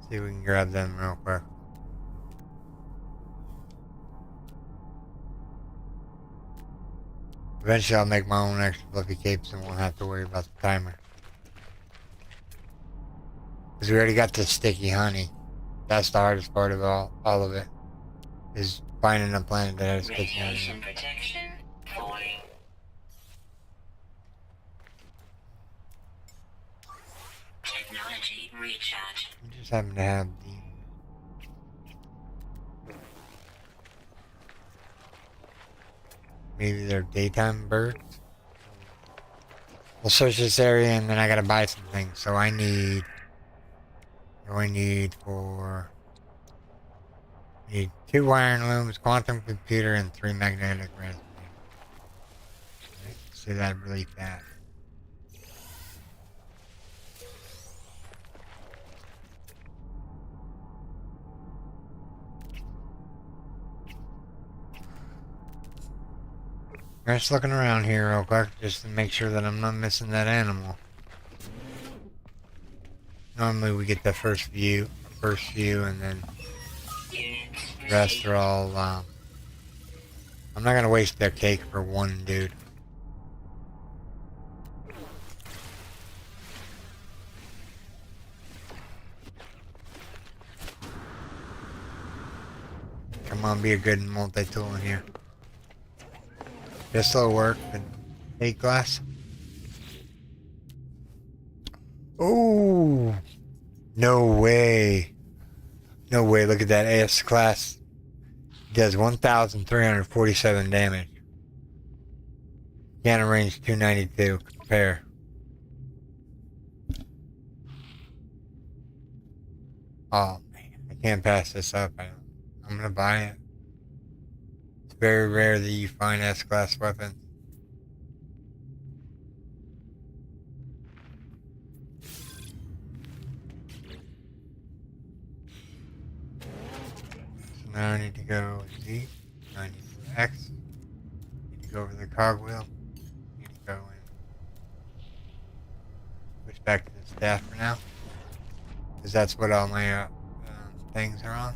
See if we can grab them real quick. Eventually I'll make my own extra fluffy capes and won't have to worry about the timer. Because we already got the sticky honey. That's the hardest part of all of it. Is finding a planet that has sticky honey.
radiation protection falling. Technology recharge.
We just happen to have the... Maybe they're daytime birds? We'll search this area and then I gotta buy some things. So I need... What do I need for... I need 2 wiring looms, quantum computer, and 3 magnetic resonators. Let's do that really fast. Just looking around here real quick, just to make sure that I'm not missing that animal. Normally we get the first view, and then
Units
the rest are all, I'm not gonna waste their cake for one dude. Come on, be a good multi-tool in here. This'll work, but 8 glass. Oh, no way. No way, look at that AS class. It does 1,347 damage. Cannon range 292, compare. Oh man, I can't pass this up. I'm gonna buy it. It's very rare that you find S-class weapons. Now I need to go Z. Now I need to go X. Need to go over the cogwheel. Need to go in. Switch back to the staff for now. Because that's what all my things are on.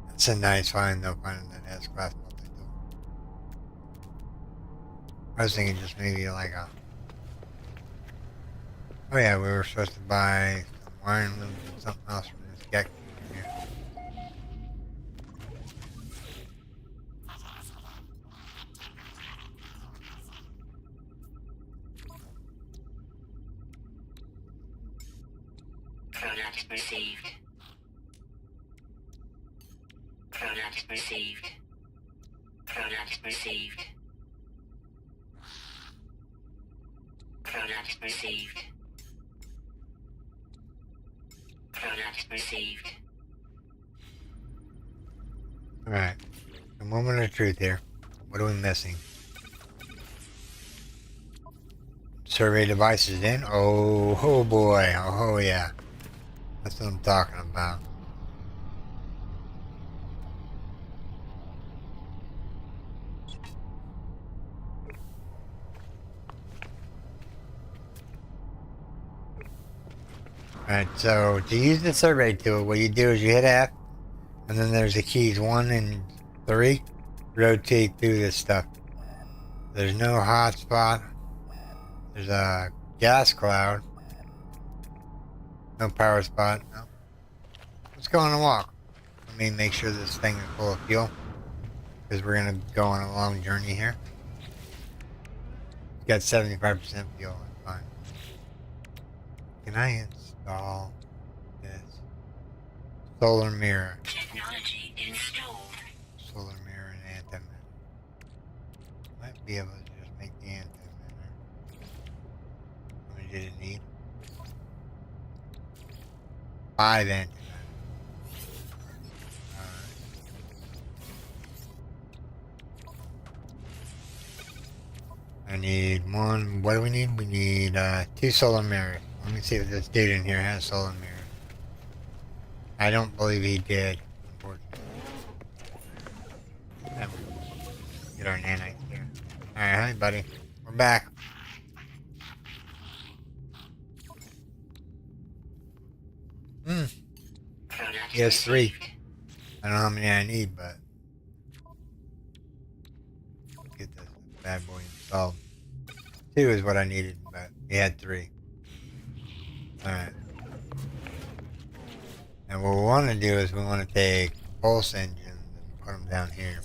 That's a nice find though, finding that S-class multi-tool. I was thinking just maybe like a... Oh yeah, we were supposed to buy some wiring looms and something else from this guy.
product received. Product received. Product received. Product received. Product received.
Alright. A moment of truth here. What are we missing? Survey devices in? Oh boy. Oh yeah. That's what I'm talking about. Alright, so to use the survey tool, what you do is you hit F, and then there's the keys 1 and 3. Rotate through this stuff. There's no hotspot. There's a gas cloud. No power spot. No. Let's go on a walk. Let me make sure this thing is full of fuel, because we're going to go on a long journey here. It's got 75% fuel. That's fine. Can I install this? Solar mirror.
Technology installed.
Solar mirror and antenna. Might be able to just make the antenna. 5 engine. I need one. What do we need? We need 2 solar mirrors. Let me see if this dude in here has solar mirrors. I don't believe he did, unfortunately. Get our nanites here. Alright, hi buddy. We're back. He has 3. I don't know how many I need, but let's get this bad boy installed. 2 is what I needed, but he had 3. Alright. And what we want to do is we want to take pulse engines and put them down here.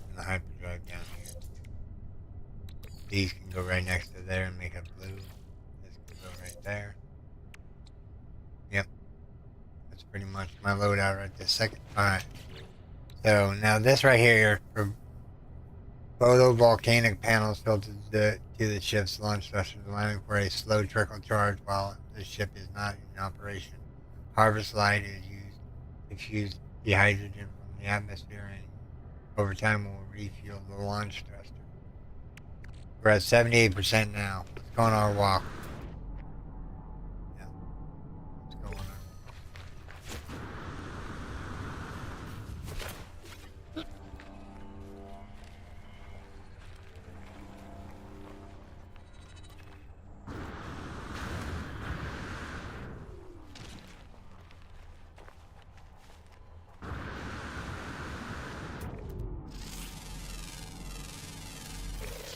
And the hyperdrive down here. These can go right next to there and make it blue. This can go right there. Yep. That's pretty much my loadout right this second. Alright. So now this right here for photovoltaic panels filtered to the ship's launch thrusters, allowing for a slow trickle charge while the ship is not in operation. Harvest light is used to fuse the hydrogen from the atmosphere and over time will refuel the launch thruster. We're at 78% now. Let's go on our walk. Yeah. Let's go on our walk.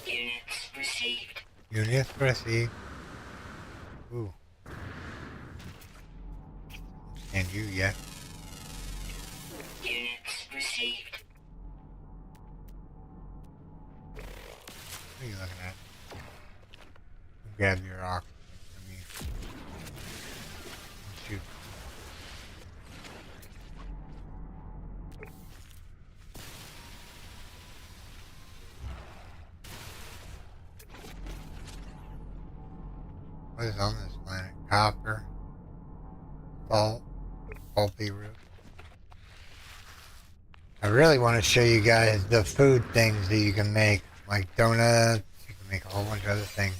Units received.
Units received. Ooh. And you yet.
Units received.
What are you looking at? Grab your oxygen from me. Shoot. What is on this planet? Copper, salt, pulpy root. I really want to show you guys the food things that you can make, like donuts. You can make a whole bunch of other things.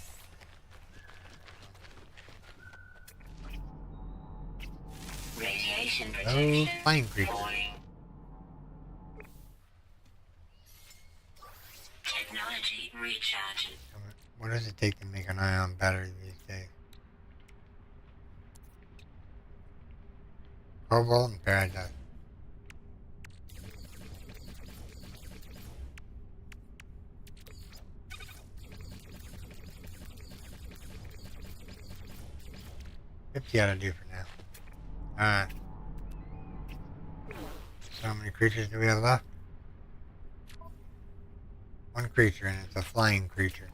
Radiation
Oh,
protection.
flying creatures.
Falling. Technology recharging.
What does it take to make an ion battery these days? Cobalt and paradise. $50 ought to do for now. Alright. So how many creatures do we have left? 1 creature, and it's a flying creature.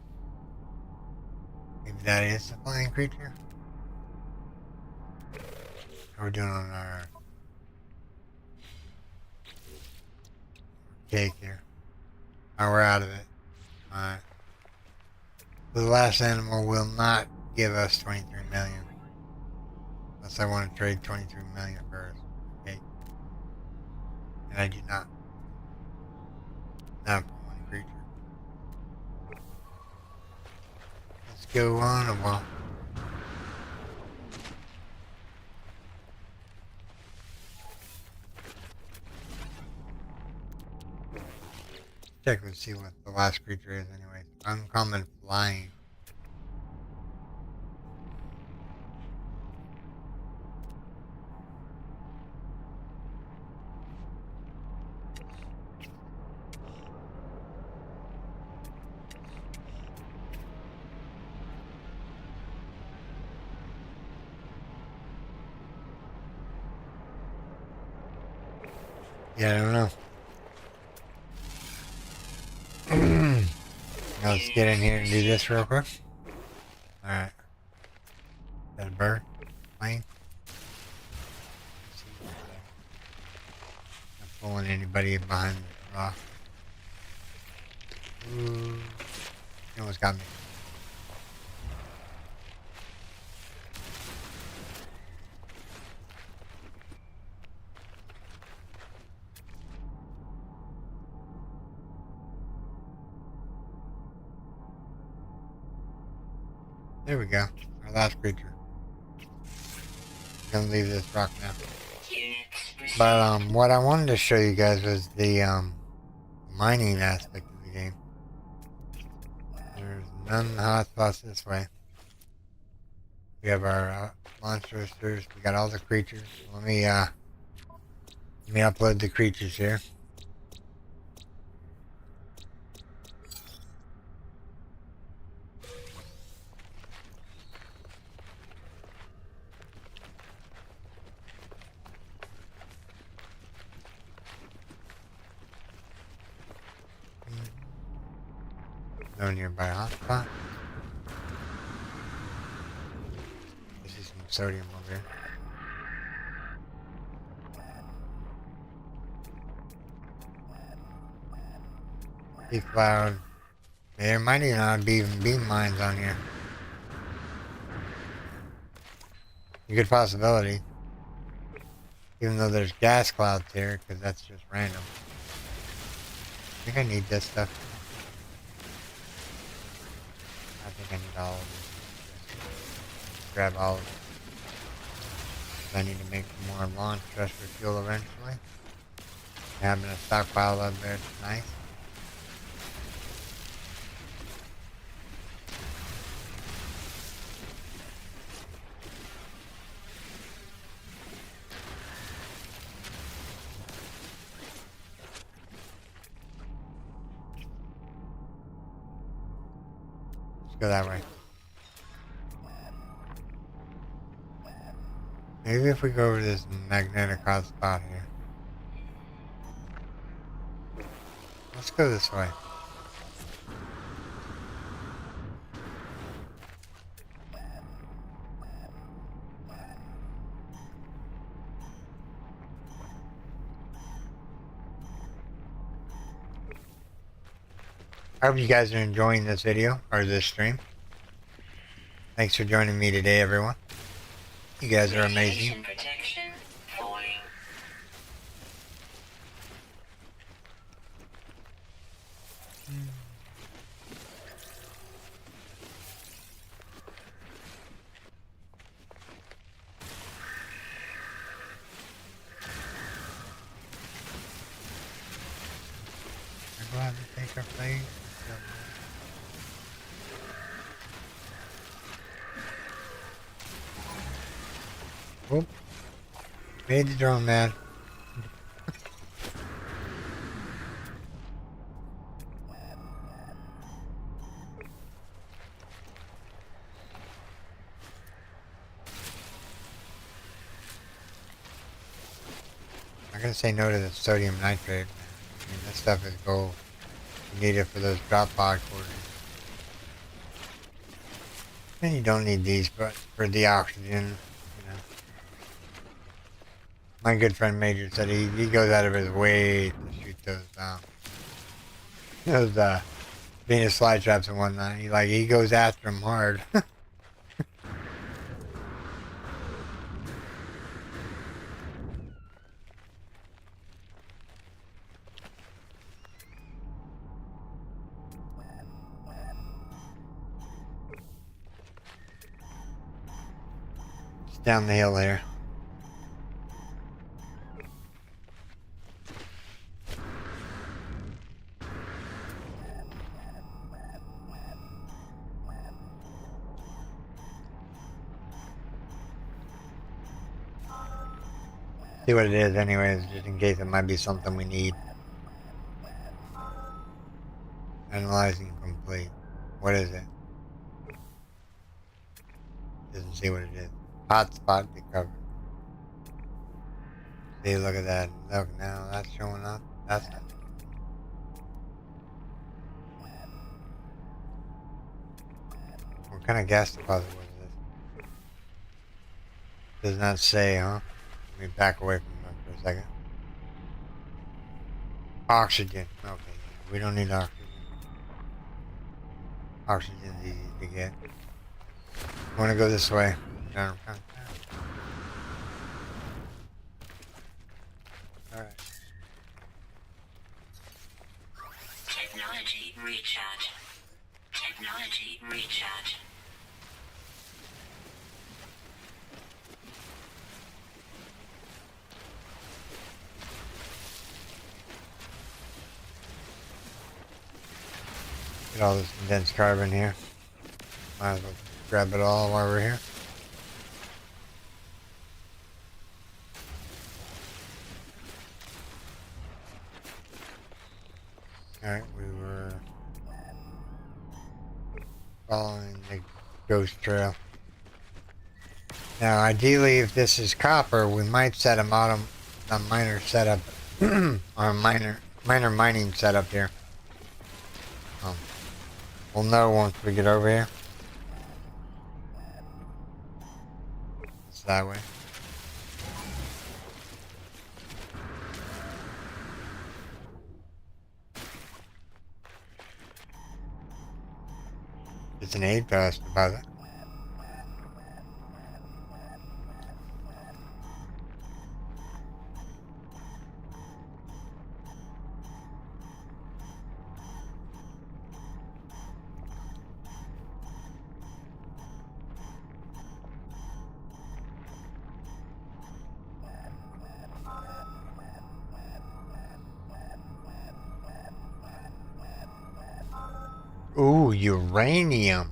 Maybe that is a flying creature? How are we doing on our cake here? Oh, we're out of it. Alright. The last animal will not give us 23 million. Unless I want to trade 23 million first. Okay. And I do not. Not for 1 creature. Let's go on a walk. Check and see what the last creature is anyway. Uncommon flying. Yeah, I don't know. Now let's get in here and do this real quick. Alright. Is that a bird? Plane? Not pulling anybody behind the rock. Ooh. He almost got me. There we go. Our last creature. Gonna leave this rock now.
Units received.
But what I wanted to show you guys was the mining aspect of the game. There's none hotspots this way. We have our monsters. We got all the creatures. Let me upload the creatures here. No nearby hotspot. I see some sodium over here. Deep cloud. There might even not be even beam mines on here. A good possibility. Even though there's gas clouds here, because that's just random. I think I need this stuff. I think I need all of it. Grab all of it. I need to make some more launch just for fuel eventually. Having a stockpile up there is nice. Let's go that way. Maybe if we go over this magnetic hotspot here. Let's go this way. I hope you guys are enjoying this video, or this stream. Thanks for joining me today, everyone. You guys are amazing.
Radiation protection falling.
I'm glad to take our place. Whoop. Made the drone mad. I'm gonna say no to the sodium nitrate. I mean, this stuff is gold. You need it for those drop pod quarters. And you don't need these, but for the oxygen, you know. My good friend Major said he goes out of his way to shoot those Venus fly traps and whatnot. He goes after them hard. It's down the hill here. See what it is anyways, just in case it might be something we need. Analyzing complete. What is it? Doesn't see what it is. Hotspot recovered. See, look at that. Look, now that's showing up. That's not. What kind of gas deposit was this? Does not say, huh? Let me back away from that for a second. Oxygen. Okay, we don't need oxygen. Oxygen's easy to get. I want to go this way. Down. Alright.
Technology recharge. Technology recharge.
Get all this condensed carbon here. Might as well grab it all while we're here. Alright, we were following the ghost trail. Now, ideally, if this is copper, we might set a miner setup, or a minor mining setup here. We'll know once we get over here. It's that way. It's an aid pass about it. Ooh, uranium.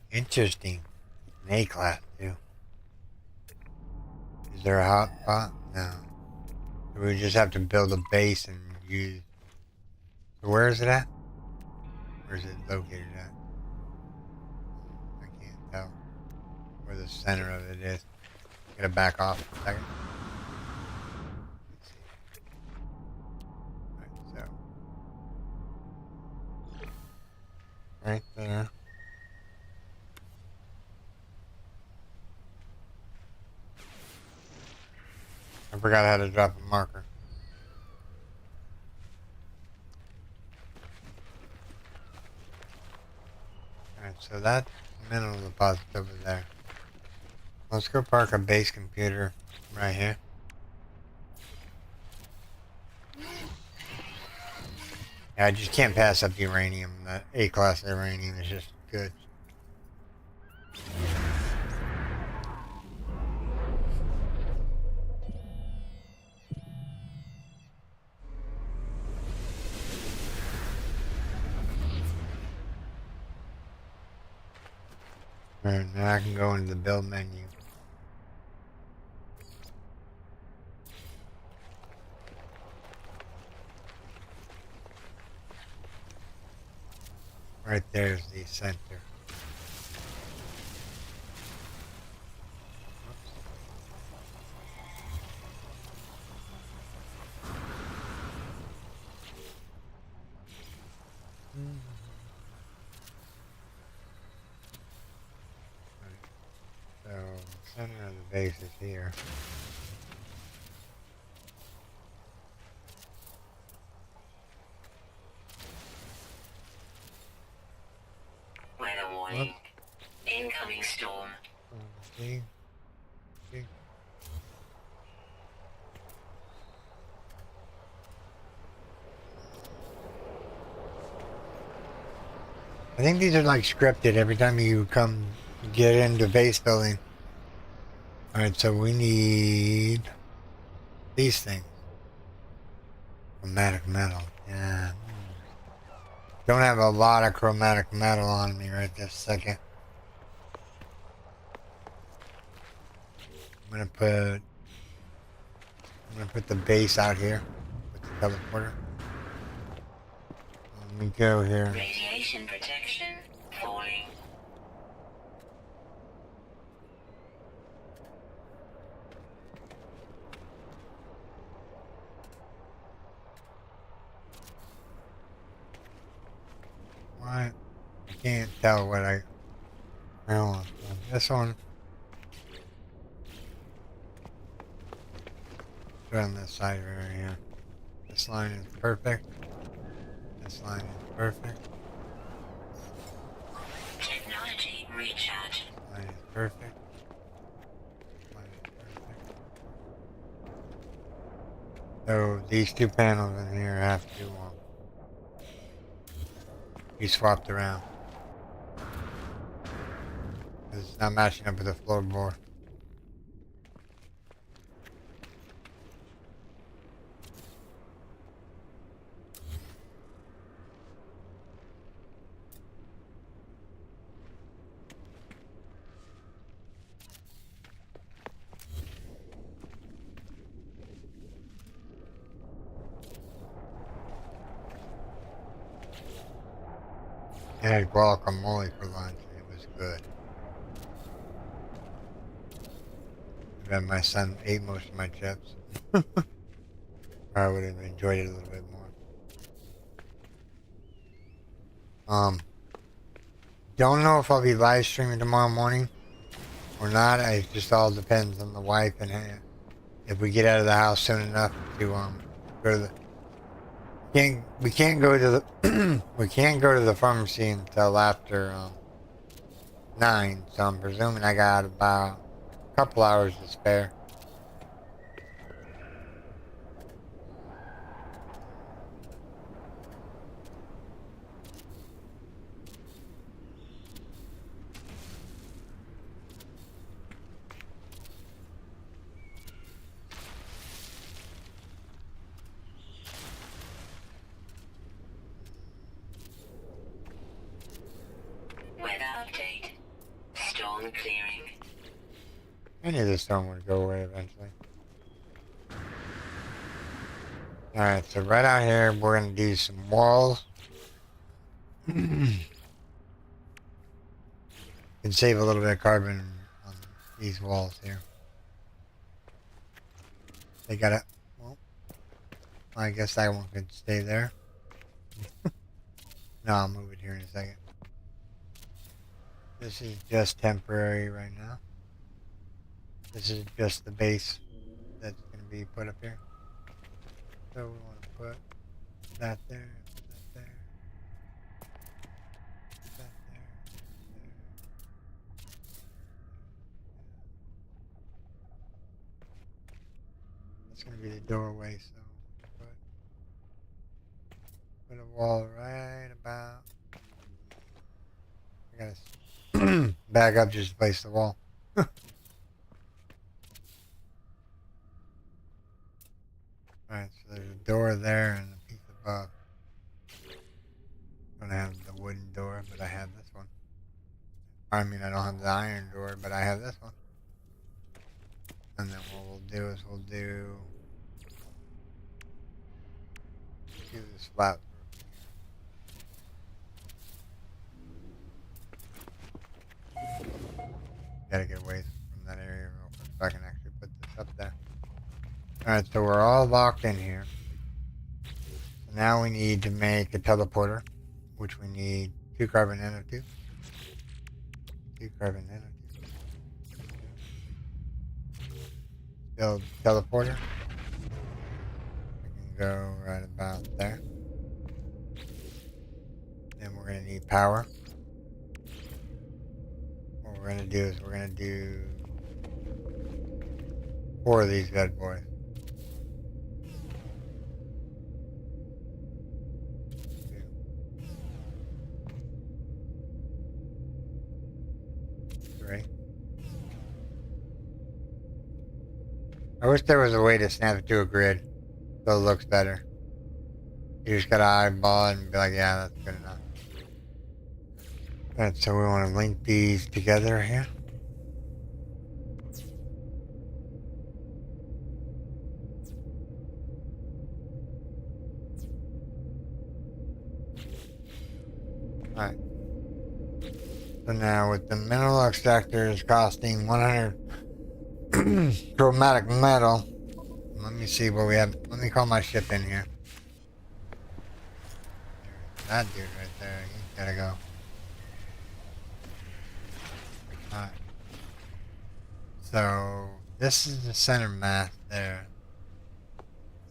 Interesting. An A class too. Is there a hot spot? No. So we just have to build a base and use. So where is it at? Where is it located at? I can't tell where the center of it is. Gotta back off for a second. Let's see. Alright, so. Right there. I forgot how to drop a marker. Alright, so that's the mineral deposit over there. Let's go park a base computer right here. Yeah, I just can't pass up uranium. That A-class uranium is just good. Alright, now I can go into the build menu. Right there's the center. So, center of the base is here.
Weather warning. Incoming storm.
See? I think these are like scripted every time you come get into base building. Alright, so we need these things. Chromatic metal. Yeah. Don't have a lot of chromatic metal on me right this second. I'm gonna put the base out here with the teleporter. Let me go here.
Radiation protection falling.
What? I can't tell what I want. This one. Put on this side right here. This line is perfect. This line is perfect.
Technology recharge.
Line is perfect. Line is perfect. So these two panels in here have to be swapped around. It's not matching up with the floorboard. I had guacamole for lunch and it was good. And my son ate most of my chips. I would have enjoyed it a little bit more. Don't know if I'll be live streaming tomorrow morning or not. It just all depends on the wife and if we get out of the house soon enough to go to the we can't go to the we can't go to the pharmacy until after 9. So I'm presuming I got about a couple hours to spare.
Weather update. Storm clearing.
I knew this storm would go away eventually. Alright, so right out here, we're going to do some walls. Can save a little bit of carbon on these walls here. They got it. Well, I guess that one could stay there. No, I'll move it here in a second. This is just temporary right now. This is just the base that's going to be put up here. So we want to put that there, that there, that there, there. That's going to be the doorway, so put a wall right about. I gotta back up just to place the wall. Alright, so there's a door there and a piece above. I don't have the wooden door, but I have this one. I mean, I don't have the iron door, but I have this one. And then what we'll do is we'll do this flat roof here. Gotta get away from that area real quick so I can actually put this up there. Alright, so we're all locked in here. So now we need to make a teleporter, which we need 2 carbon nanotubes. 2 carbon nanotubes. Build teleporter. We can go right about there. Then we're going to need power. What we're going to do is we're going to do 4 of these good boys. 3. I wish there was a way to snap it to a grid so it looks better. You just gotta eyeball it and be like, yeah, that's good enough. Alright, so we want to link these together here. Alright. So now with the mineral extractors costing 100 chromatic metal, let me see what we have. Let me call my ship in here. There's that dude right there. He's gotta go. Alright. So this is the center mass there.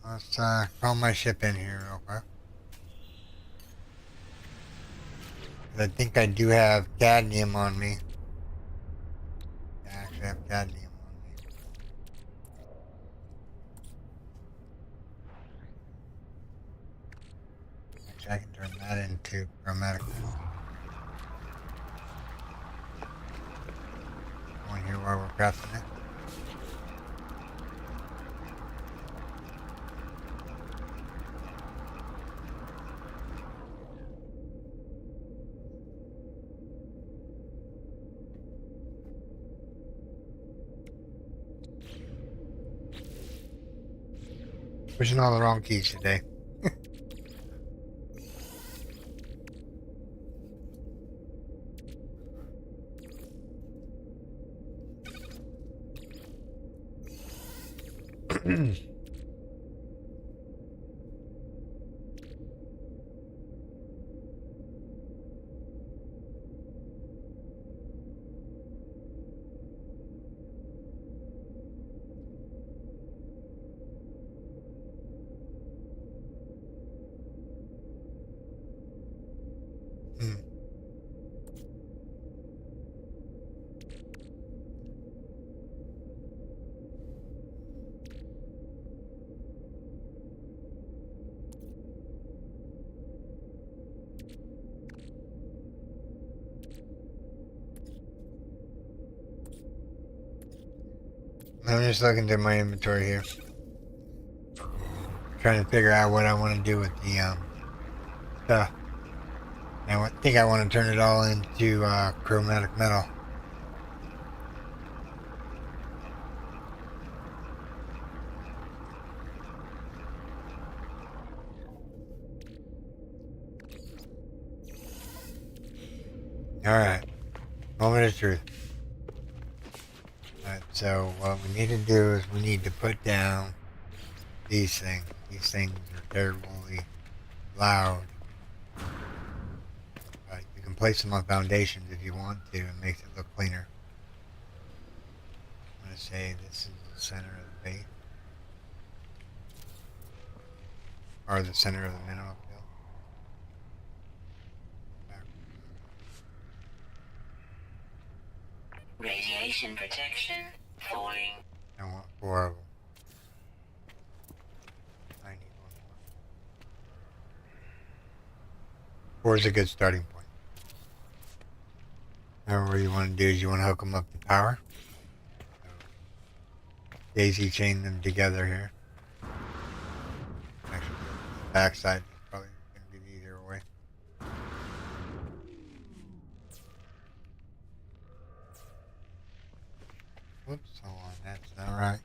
Let's call my ship in here real quick. I think I do have cadmium on me. I actually have cadmium on me. Actually, I can turn that into chromatic. One here while we're crafting it. Pushing all the wrong keys today. I'm just looking through my inventory here. Trying to figure out what I want to do with the stuff. I think I want to turn it all into chromatic metal. Alright. Moment of truth. Alright, so what we need to do is we need to put down these things. These things are terribly loud. You can place them on foundations if you want to. It makes it look cleaner. I'm going to say this is the center of the base. Or the center of the mineral field.
Radiation protection falling.
I want 4 of them. I need 1 more. 4 is a good starting point. Now what you want to do is you want to hook them up to power. So daisy chain them together here. Actually, the back side is probably going to be the easier way. Whoops, hold on, that's not right.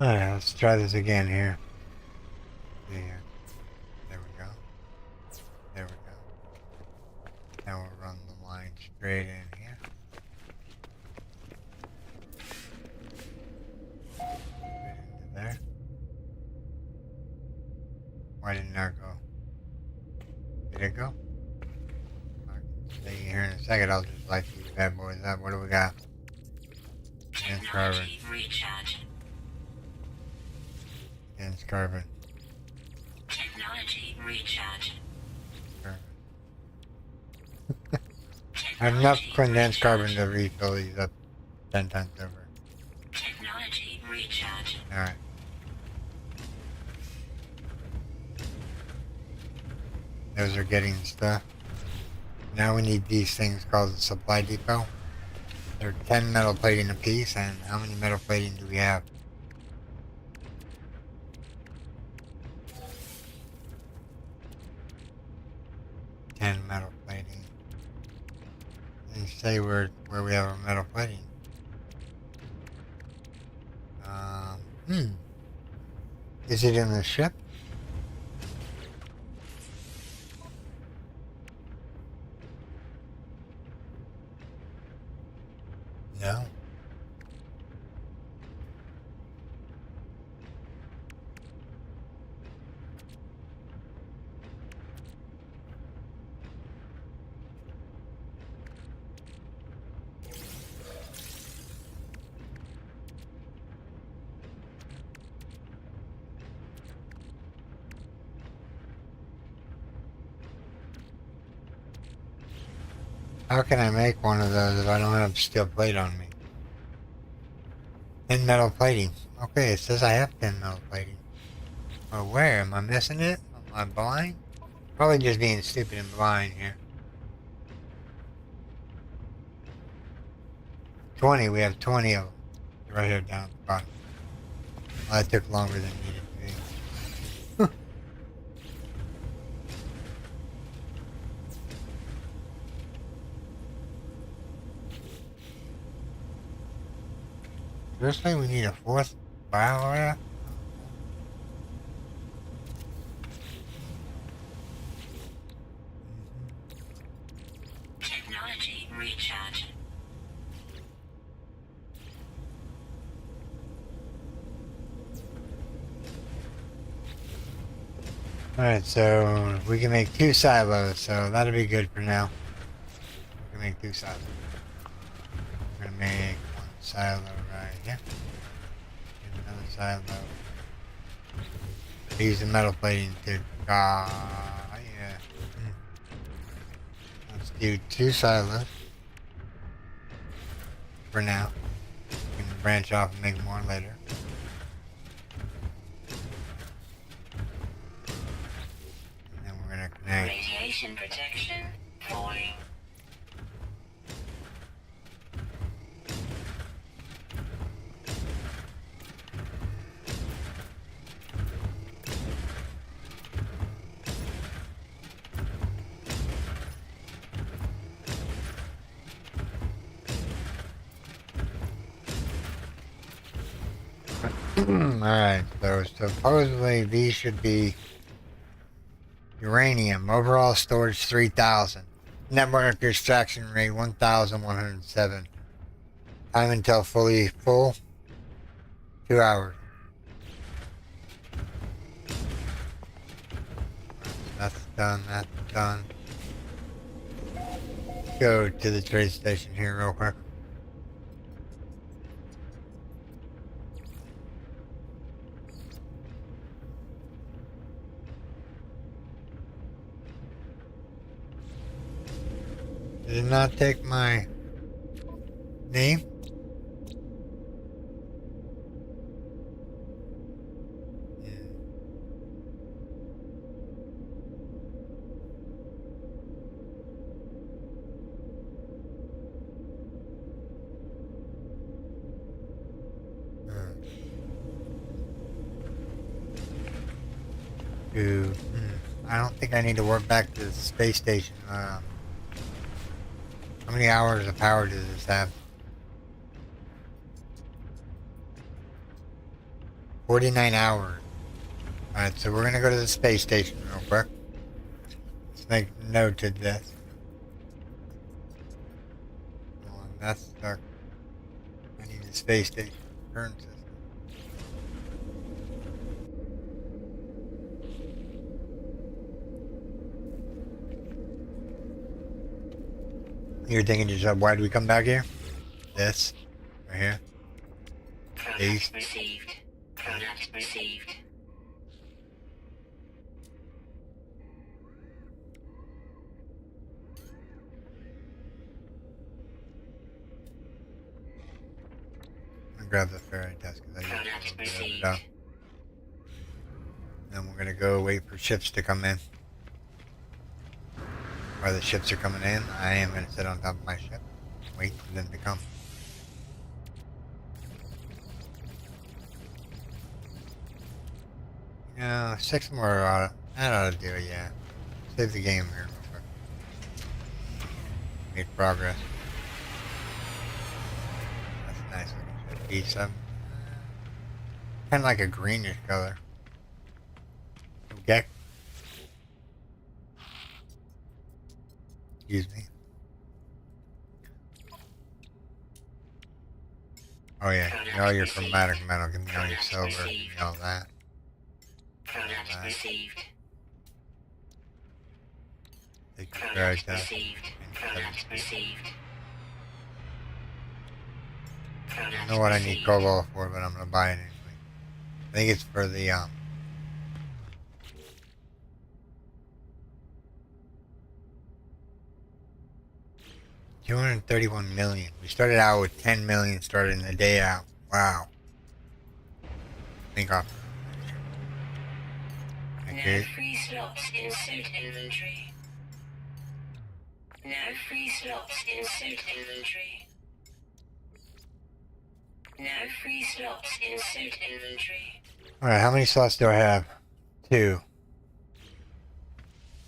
Alright, let's try this again here. Yeah. There we go. There we go. Now we'll run the line straight in here. Straight into there. Why didn't that go? Did it go? I can stay here in a second. I'll just light these bad boys up. What do we got? Dense carbon.
Technology recharge.
Dense carbon.
Technology recharge.
Carbon. I have enough condensed carbon to refill these up 10 times over.
Technology recharge.
Alright. Those are getting stuff. Now we need these things called the supply depot. They're 10 metal plating a piece, and how many metal plating do we have? 10 metal plating. They say where we have our metal plating. Is it in the ship? No. How can I make one of those if I don't have steel plate on me? 10 metal plating. Okay, it says I have 10 metal plating. But where? Am I missing it? Am I blind? Probably just being stupid and blind here. 20, we have 20 of them. Right here down at the bottom. Well, that took longer than it needed to be. Seriously, we need a 4th bioreactor?
Recharge.
Alright, so we can make 2 silos, so that'll be good for now. We can make 2 silos. We're gonna make 1 silo right here. And another silo. Use the metal plating to yeah. Let's do 2 silos for now. We can branch off and make more later. And then we're gonna connect.
Radiation protection falling.
Alright, so supposedly these should be uranium. Overall storage 3,000. Network extraction rate 1,107. Time until fully full 2 hours. That's done, that's done. Go to the trade station here real quick. Did it not take my name? I don't think I need to work back to the space station. How many hours of power does this have? 49 hours. Alright, so we're gonna go to the space station real quick. Let's make note of this. Well, that's stuck. I need the space station current system. You're thinking to yourself, why do we come back here? This. Right here. These.
Product received. Product received.
I'm gonna grab the ferry desk because I
Product
just
received.
down. Then we're gonna go wait for ships to come in. While the ships are coming in, I am gonna sit on top of my ship. Wait for them to come. You know, 6 more that ought to do it, yeah. Save the game here real quick. Make progress. That's a nice looking ship. B7. Kinda like a greenish color. Okay. Excuse me. Oh yeah, give me all your chromatic metal, give me all your silver, give me all that.
Product
Right.
received.
Take your
Product
ferrite dust.
received. Product received.
I don't know what I need cobalt for, but I'm gonna buy it anyway. I think it's for the 231 million. We started out with 10 million starting the day out. Wow. Think off.
No
Okay.
free slots in suit inventory. No free slots in suit inventory. No free slots in suit inventory.
Alright, how many slots do I have? 2.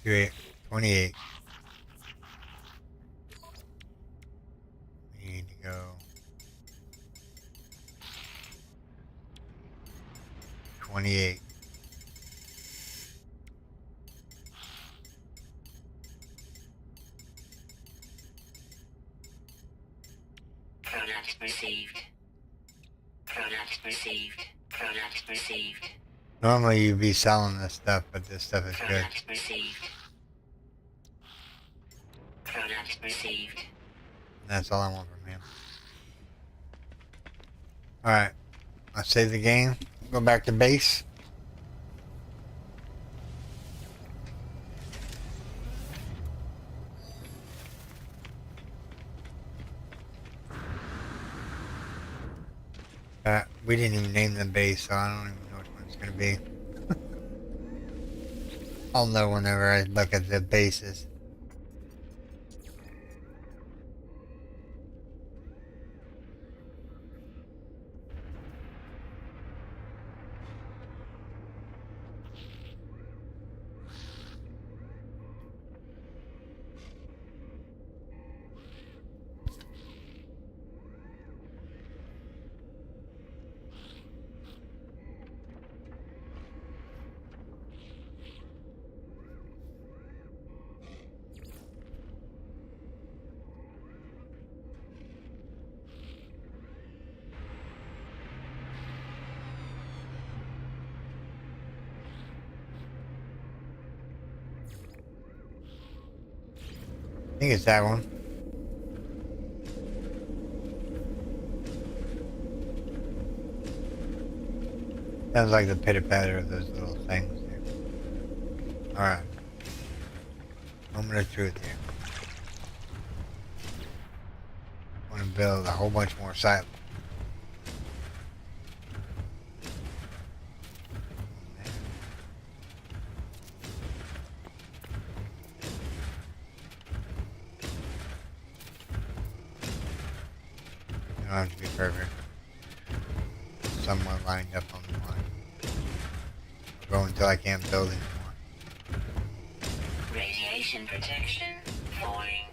28. We need to go 28.
Product received.
Normally you'd be selling this stuff, but this stuff is good.
Product received. Product received.
And that's all I want from him. Alright. I'll save the game. Go back to base. We didn't even name the base, so I don't even know which one it's going to be. I'll know whenever I look at the bases. I think it's that one. Sounds like the pitter patter of those little things there. Alright. Moment of truth here. I want to build a whole bunch more silos. You don't have to be perfect. Somewhat lined up on the line. I'll go until I can't build anymore.
Radiation protection falling.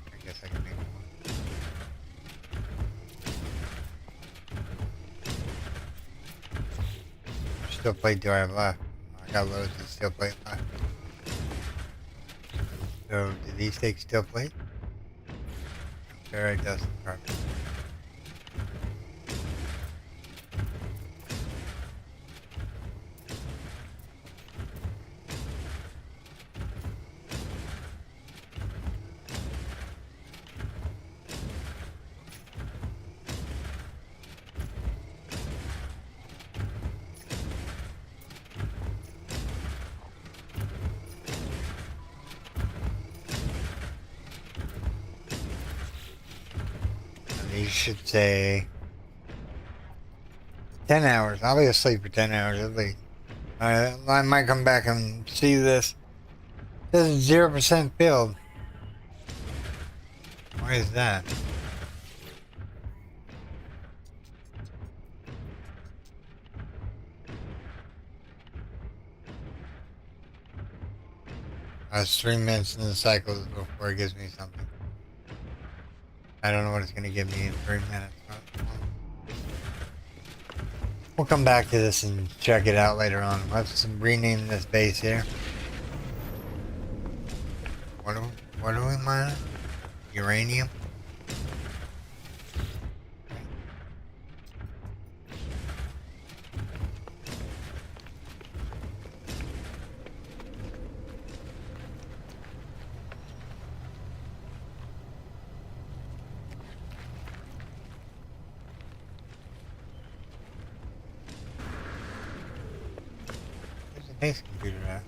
I guess I can make one. How much steel plate do I have left? I got loads of steel plate left. So, do these take steel plate? Sure, it does. Perfect. You should say 10 hours. I'll be asleep for 10 hours at least. I might come back and see this. This is 0% filled. Why is that? It's 3 minutes in the cycle before it gives me something. I don't know what it's going to give me in 3 minutes. We'll come back to this and check it out later on. Let's rename this base here. What are we mining? Uranium? Base computer at?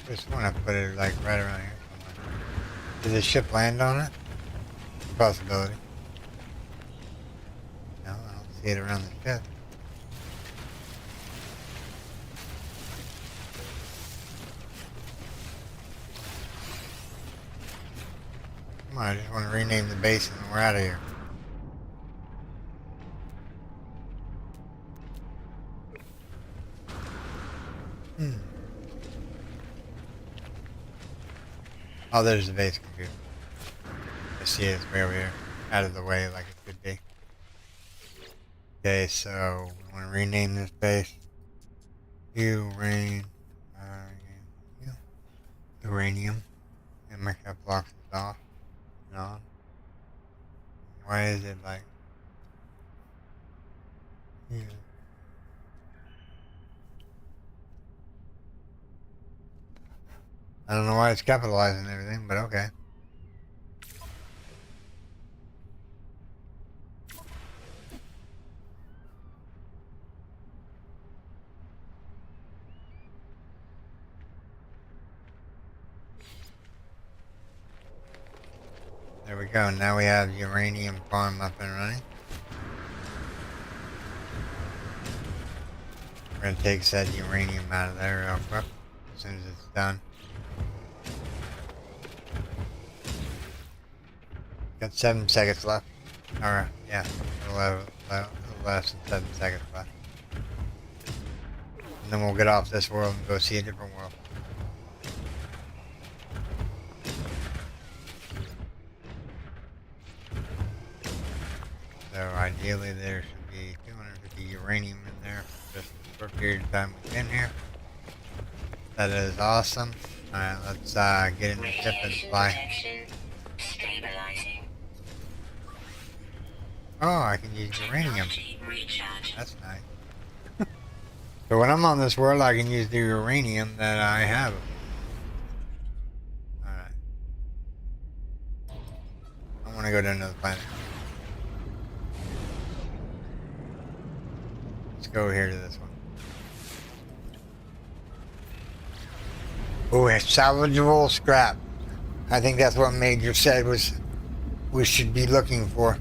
Just want to put it like right around here somewhere. Did the ship land on it? Possibility. No, I don't see it around the ship. Come on, I just want to rename the base and we're out of here. Oh, there's the base computer. I see it. It's way over here. out of the way like it should be. Okay, so we want to rename this base. Uranium. Uranium. And make that blocks this off and on. Why is it like? Yeah. I don't know why it's capitalizing everything, but okay. There we go. Now we have uranium farm up and running. We're gonna take said uranium out of there real quick as soon as it's done. Got 7 seconds left. Alright, yeah, a little less than 7 seconds left. And then we'll get off this world and go see a different world. So ideally there should be 250 uranium in there just for a period of time we've been here. That is awesome. Alright, let's get in the ship and fly. Oh, I can use uranium. That's nice. So when I'm on this world, I can use the uranium that I have. Alright. I want to go to another planet. Let's go here to this one. Oh, it's salvageable scrap. I think that's what Major said was we should be looking for.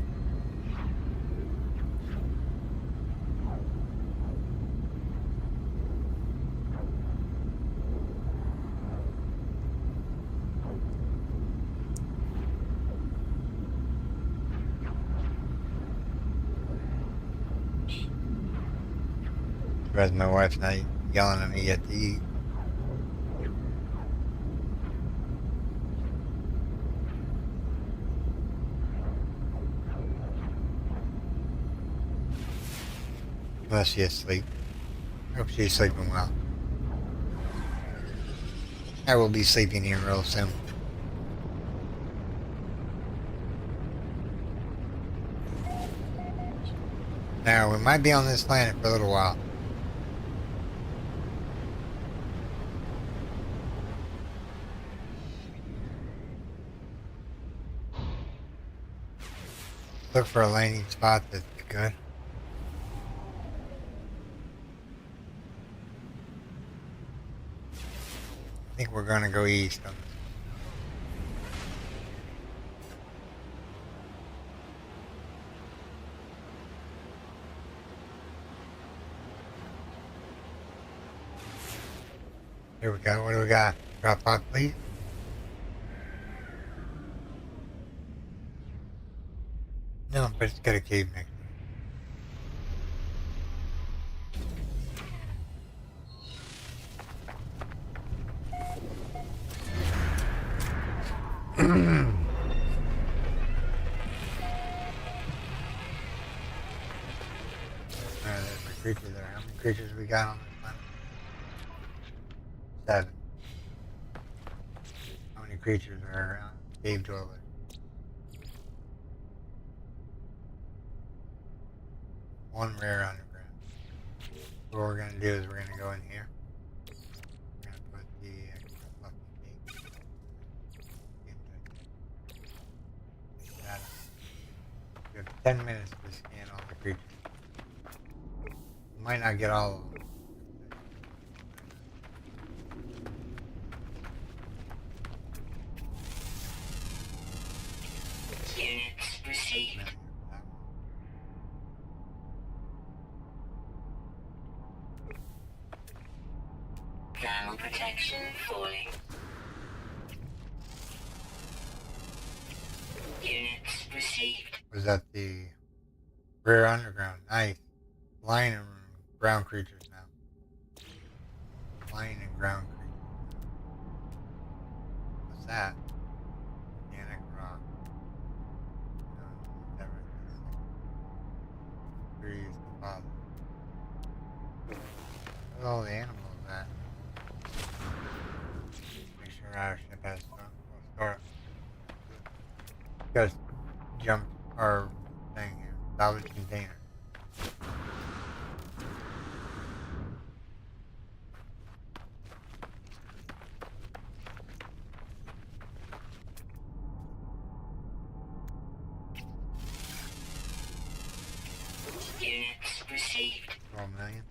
Surprised my wife's not yelling at me yet to eat. Unless she's asleep. Hope she's sleeping well. I will be sleeping here real soon. Now, we might be on this planet for a little while. Look for a landing spot that's good. I think we're gonna go east on this. Here we go. What do we got? Drop pod, please. No, but it's got a cave next to it. Alright, there's my creature there. How many creatures we got on this planet? 7. How many creatures are cave dwellers? One rare underground. So what we're gonna do is we're gonna go in here. We're gonna put the extra fluffy cake. You have 10 minutes to scan all the creatures. You might not get all of them.
Units received. Thermal protection falling. Units received.
Was that the rare underground? Nice. Flying and ground creatures now. Flying and ground creatures. What's that? Organic rock. father. Where's all the animals at? Make sure our ship has store. Just jump our thing here. Salvage container.
Units received.
12 million.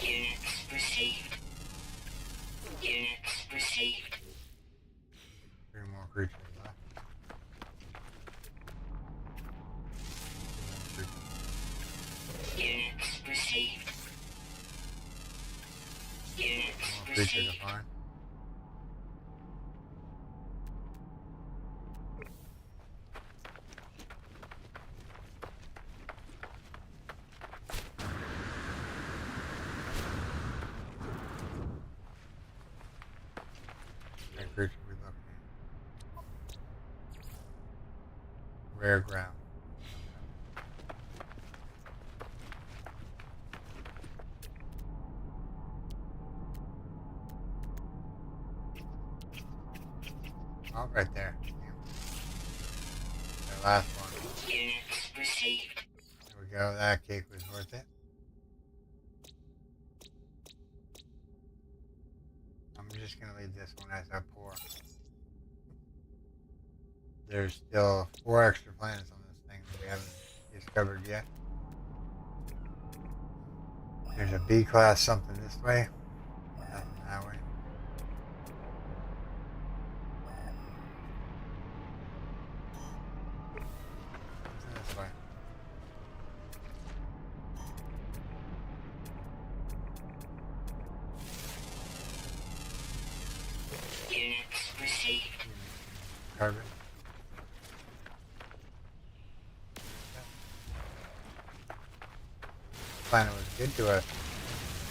Units received. Units received.
3 more creatures left.
Units received. Units
More creatures
received.
to find. That creature we looking at. Rare ground. Oh, right there. The last one.
Units received.
There we go. That cake was worth it. I'm just gonna leave this one as I pour. There's still 4 extra planets on this thing that we haven't discovered yet. There's a B-class something this way. Nothing that way. Something this way.
Units received.
Carbon. Planet was good to us.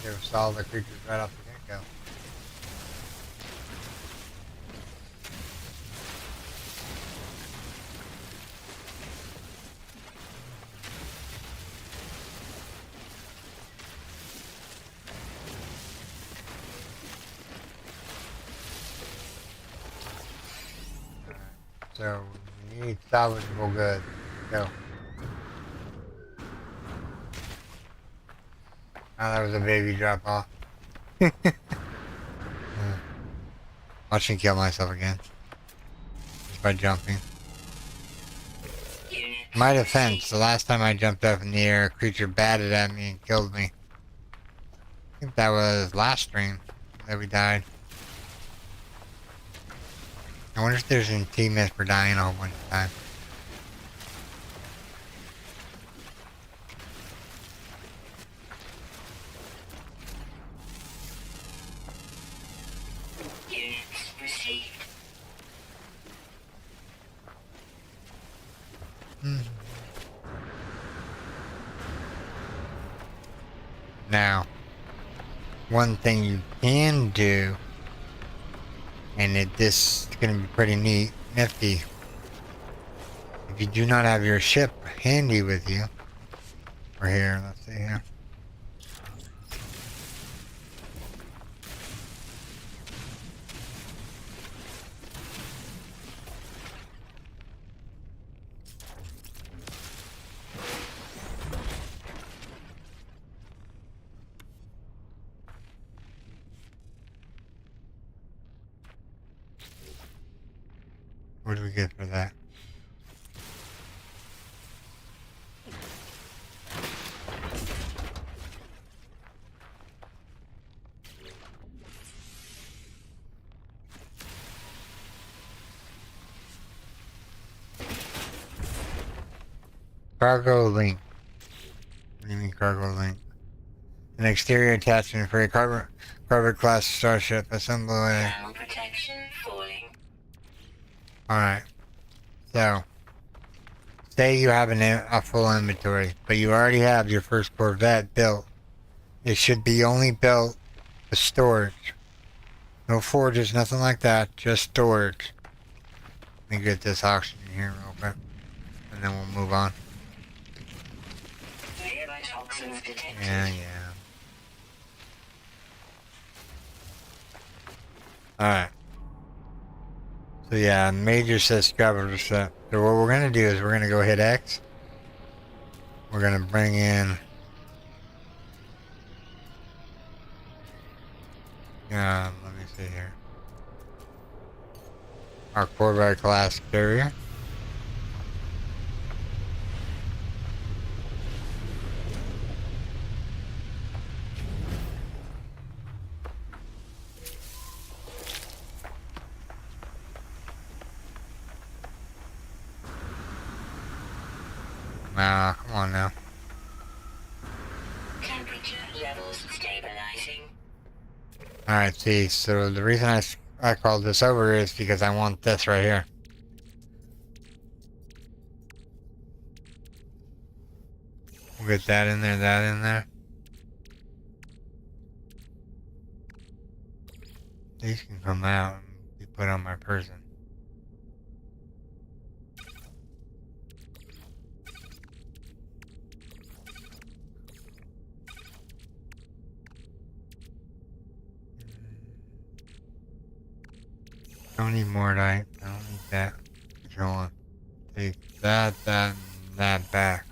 They saw the creatures right off the get-go. So we need salvageable goods. Go. Oh, that was a baby drop off. Watching kill myself again. Just by jumping.
Units
My defense,
received.
the last time I jumped up in the air, a creature batted at me and killed me. I think that was last stream that we died. I wonder if there's an team for dying a whole bunch of times.
Units received.
Now, one thing you can do, and this is going to be pretty neat, nifty. If you do not have your ship handy with you, or here, let's see here. What do we get for that? Cargo link. What do you mean cargo link? An exterior attachment for a Carver class starship. Assemble a...
Thermal protection falling.
Alright. So, say you have a full inventory, but you already have your first Corvette built. It should be only built for storage. No forges, nothing like that, just storage. Let me get this oxygen here real quick. and then we'll move on.
Nearby toxins detected.
Yeah. Alright. So yeah, major says scrapper set. So what we're gonna do is we're gonna go hit X. We're gonna bring in let me see here. Our Corvette class carrier. Come on now.
Temperature levels stabilizing.
Alright, see, so the reason I called this over is because I want this right here. We'll get that in there. These can come out and be put on my person. Don't need Mordite. I don't need that. Go on. Take that, and that back.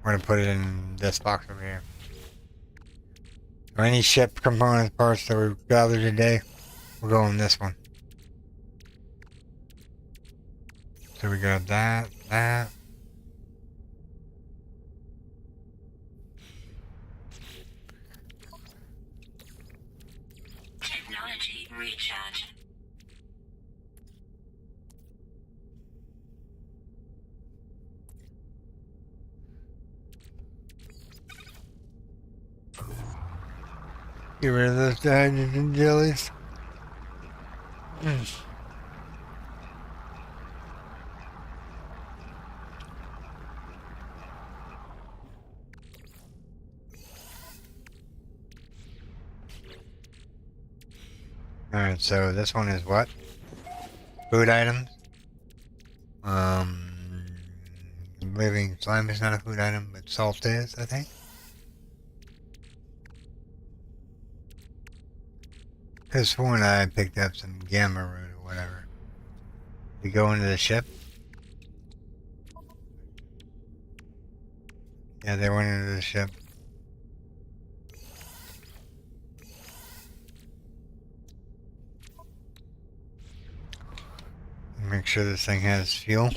We're gonna put it in this box over here. So any ship component parts that we've gathered today, we'll go in this one. So we got that.
Technology recharge.
Get rid of those hydrogen jellies. Alright, so this one is what? Food items. Living slime is not a food item, but salt is, I think. This one I picked up some gamma root or whatever. We go into the ship. Yeah, they went into the ship. Make sure this thing has fuel.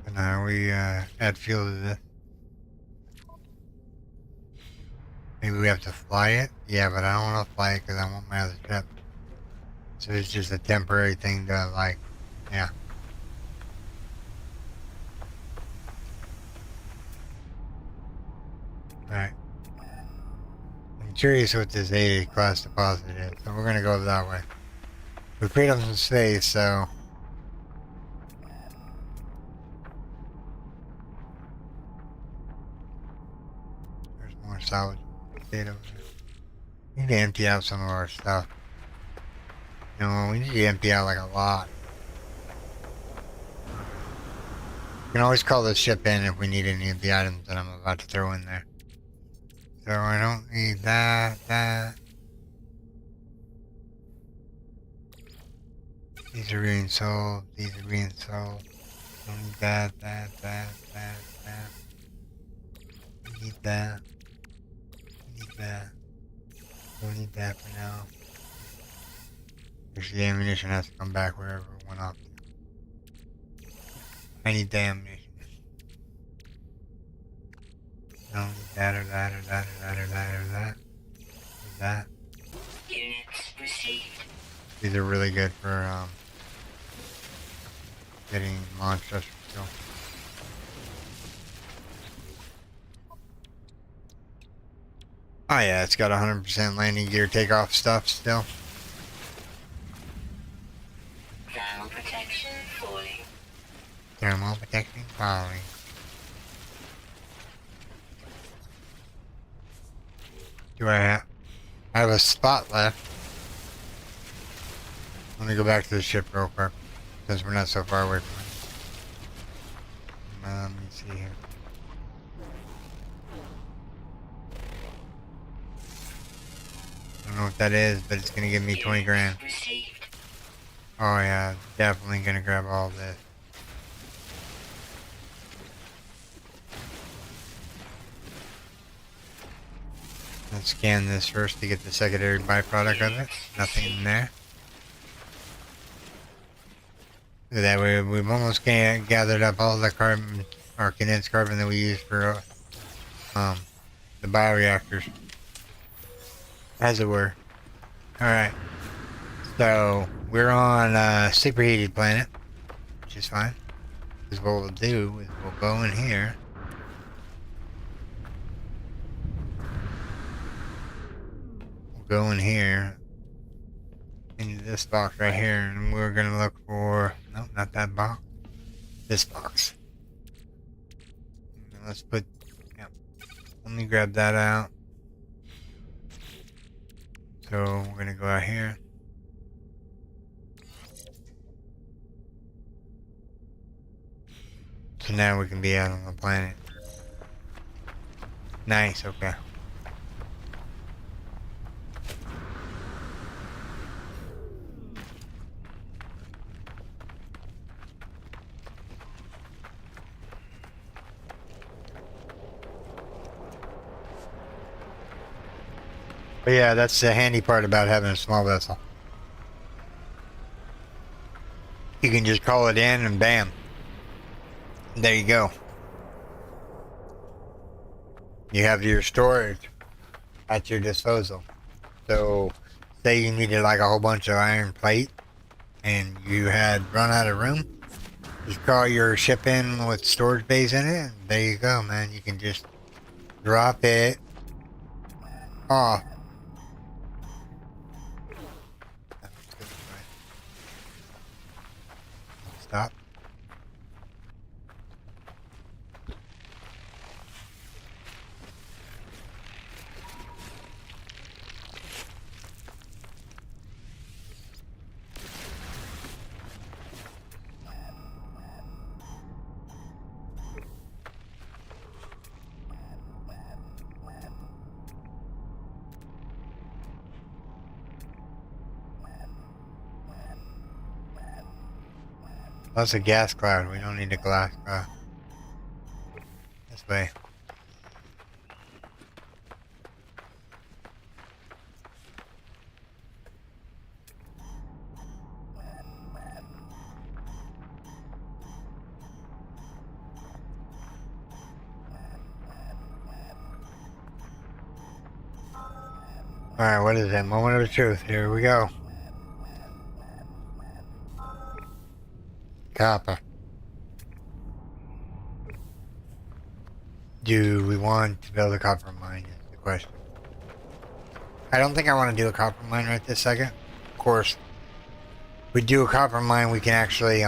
And now we add fuel to this. Maybe we have to fly it? Yeah, but I don't want to fly it because I want my other ship. So it's just a temporary thing to like, yeah. Alright. I'm curious what this 80 class deposit is, so we're gonna go that way. We freed up some space, so... There's more salvage data over there. We need to empty out some of our stuff. You know, we need to empty out like a lot. We can always call the ship in if we need any of the items that I'm about to throw in there. So I don't need that. These are being sold. These are being sold. Don't need that. Need that. Need that. Don't need that for now. Because the ammunition has to come back wherever it went off. I need the ammunition. Don't need that or that or that or that or that or that. Or that.
Units received.
These are really good for getting launch thruster fuel. Oh yeah, it's got 100% landing gear takeoff stuff still.
Thermal protection falling.
Thermal protection falling. Do I have a spot left? Let me go back to the ship real quick, since we're not so far away from it. Let me see here. I don't know what that is, but it's gonna give me 20 grand.
Received.
Oh yeah, definitely gonna grab all this. Let's scan this first to get the secondary byproduct of it. Nothing in there. That way we've almost gathered up all the carbon, or condensed carbon that we use for the bioreactors, as it were. Alright, so we're on a superheated planet, which is fine. Because what we'll do is we'll go in here. We'll go in here into this box right here, and we're gonna look for, no, not that box, this box. And let's put, yeah, let me grab that out. So we're gonna go out here. So now we can be out on the planet. Nice, okay. But yeah, that's the handy part about having a small vessel. You can just call it in and bam. There you go. You have your storage at your disposal. So, say you needed like a whole bunch of iron plate and you had run out of room, just call your ship in with storage bays in it, and there you go, man. You can just drop it off. Stop. That's a gas cloud. We don't need a glass cloud. This way. Alright, what is that? Moment of truth. Here we go. Copper. Do we want to build a copper mine is the question. I don't think I want to do a copper mine right this second. Of course, if we do a copper mine, we can actually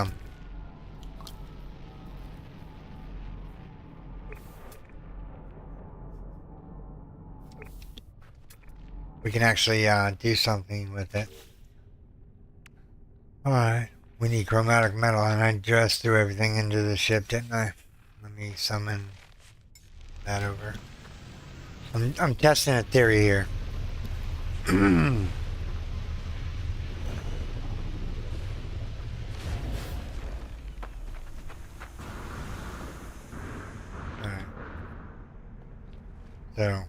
do something with it. Alright, we need chromatic metal, and I just threw everything into the ship, didn't I? Let me summon that over. I'm testing a theory here. Alright. So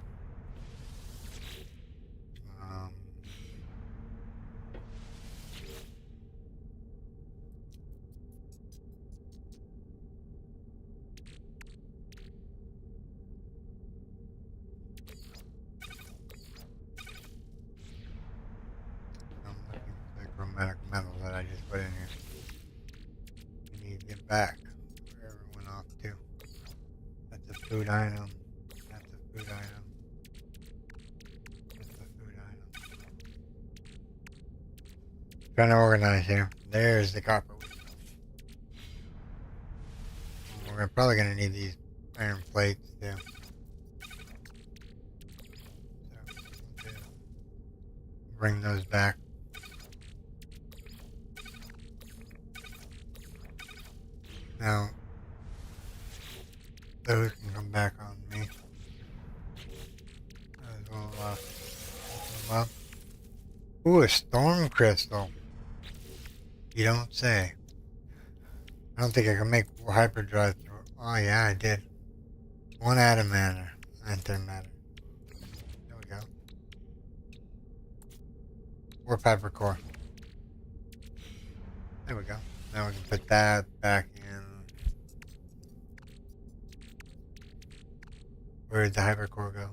I'm looking for the chromatic metal that I just put in here. We need to get back where everyone off to. That's a food item. That's a food item. That's a food item. Trying to organize here. There's the copper. We're probably gonna need these iron plates too. So, bring those back. Now, those can come back on me. We'll open them up. Ooh, a storm crystal. You don't say. I don't think I can make hyperdrive through. Oh yeah, I did. One atom matter. Antimatter. There we go. Warp hypercore. There we go. Now we can put that back in. Where did the hypercore go?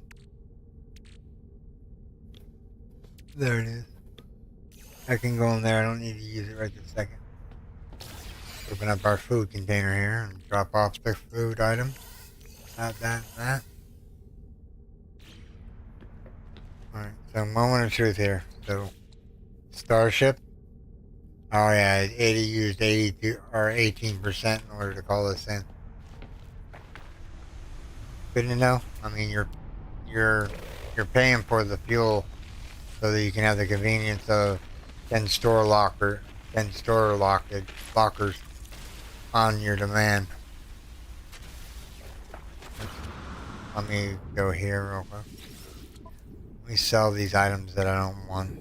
There it is. I can go in there. I don't need to use it right this second. Open up our food container here and drop off the food item. That. Alright, so moment of truth here. So, Starship. Oh yeah, it used 82 or 18% in order to call this in. Good to know. I mean, you're paying for the fuel so that you can have the convenience of 10 lockers on your demand. Let me go here real quick. Let me sell these items that I don't want.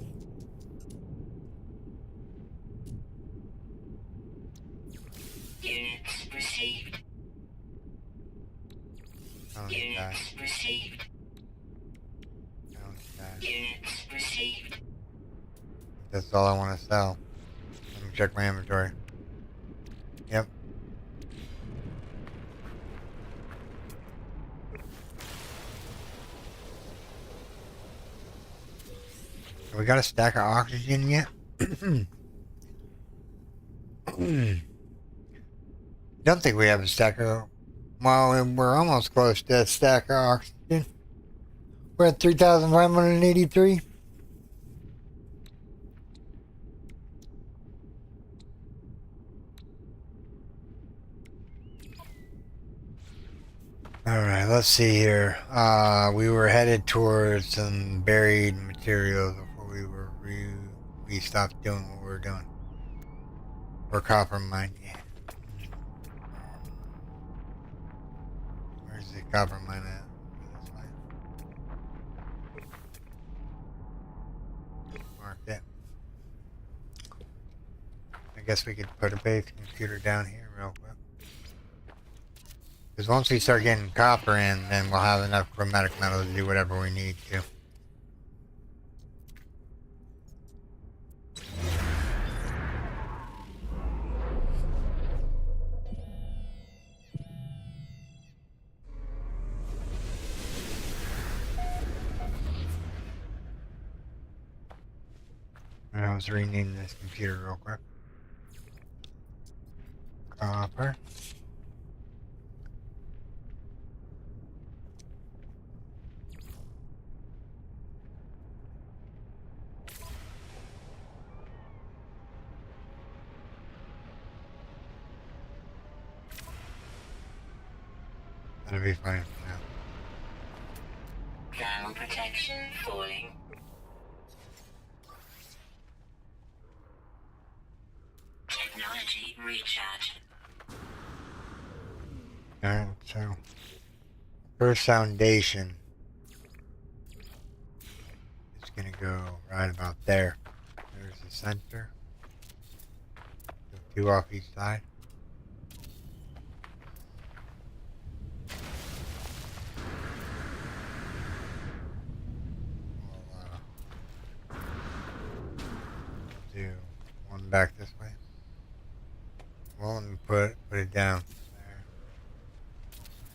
Units received.
I don't need that.
Units received.
I don't need that.
Units received.
That's all I want to sell. Let me check my inventory. Yep. We got a stack of oxygen yet? Don't think we have a stack of. Well, we're almost close to a stack of oxygen. We're at 3,583. Alright, let's see here. We were headed towards some buried materials before we stopped doing what we were doing. Or copper mine, yeah. Where's the copper mine at? This way. Mark it. I guess we could put a base computer down here real quick. Because once we start getting copper in, then we'll have enough chromatic metal to do whatever we need to. I was renaming this computer real quick. Copper. That'll be fine for now.
Thermal protection falling. Technology recharge.
Alright, so first foundation is gonna go right about there. There's the center. So 2 off each side. We'll do one back this way. Well, let me put it down.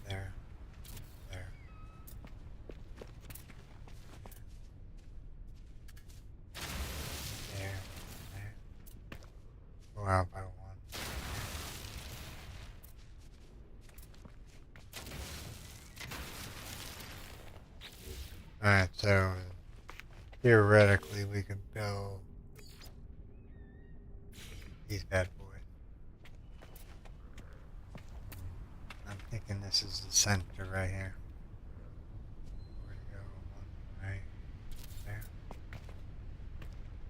There. There. There. Go out by 1. Alright, so theoretically we could build these bad boys. I'm thinking this is the center right here. Where to go? 1 right there.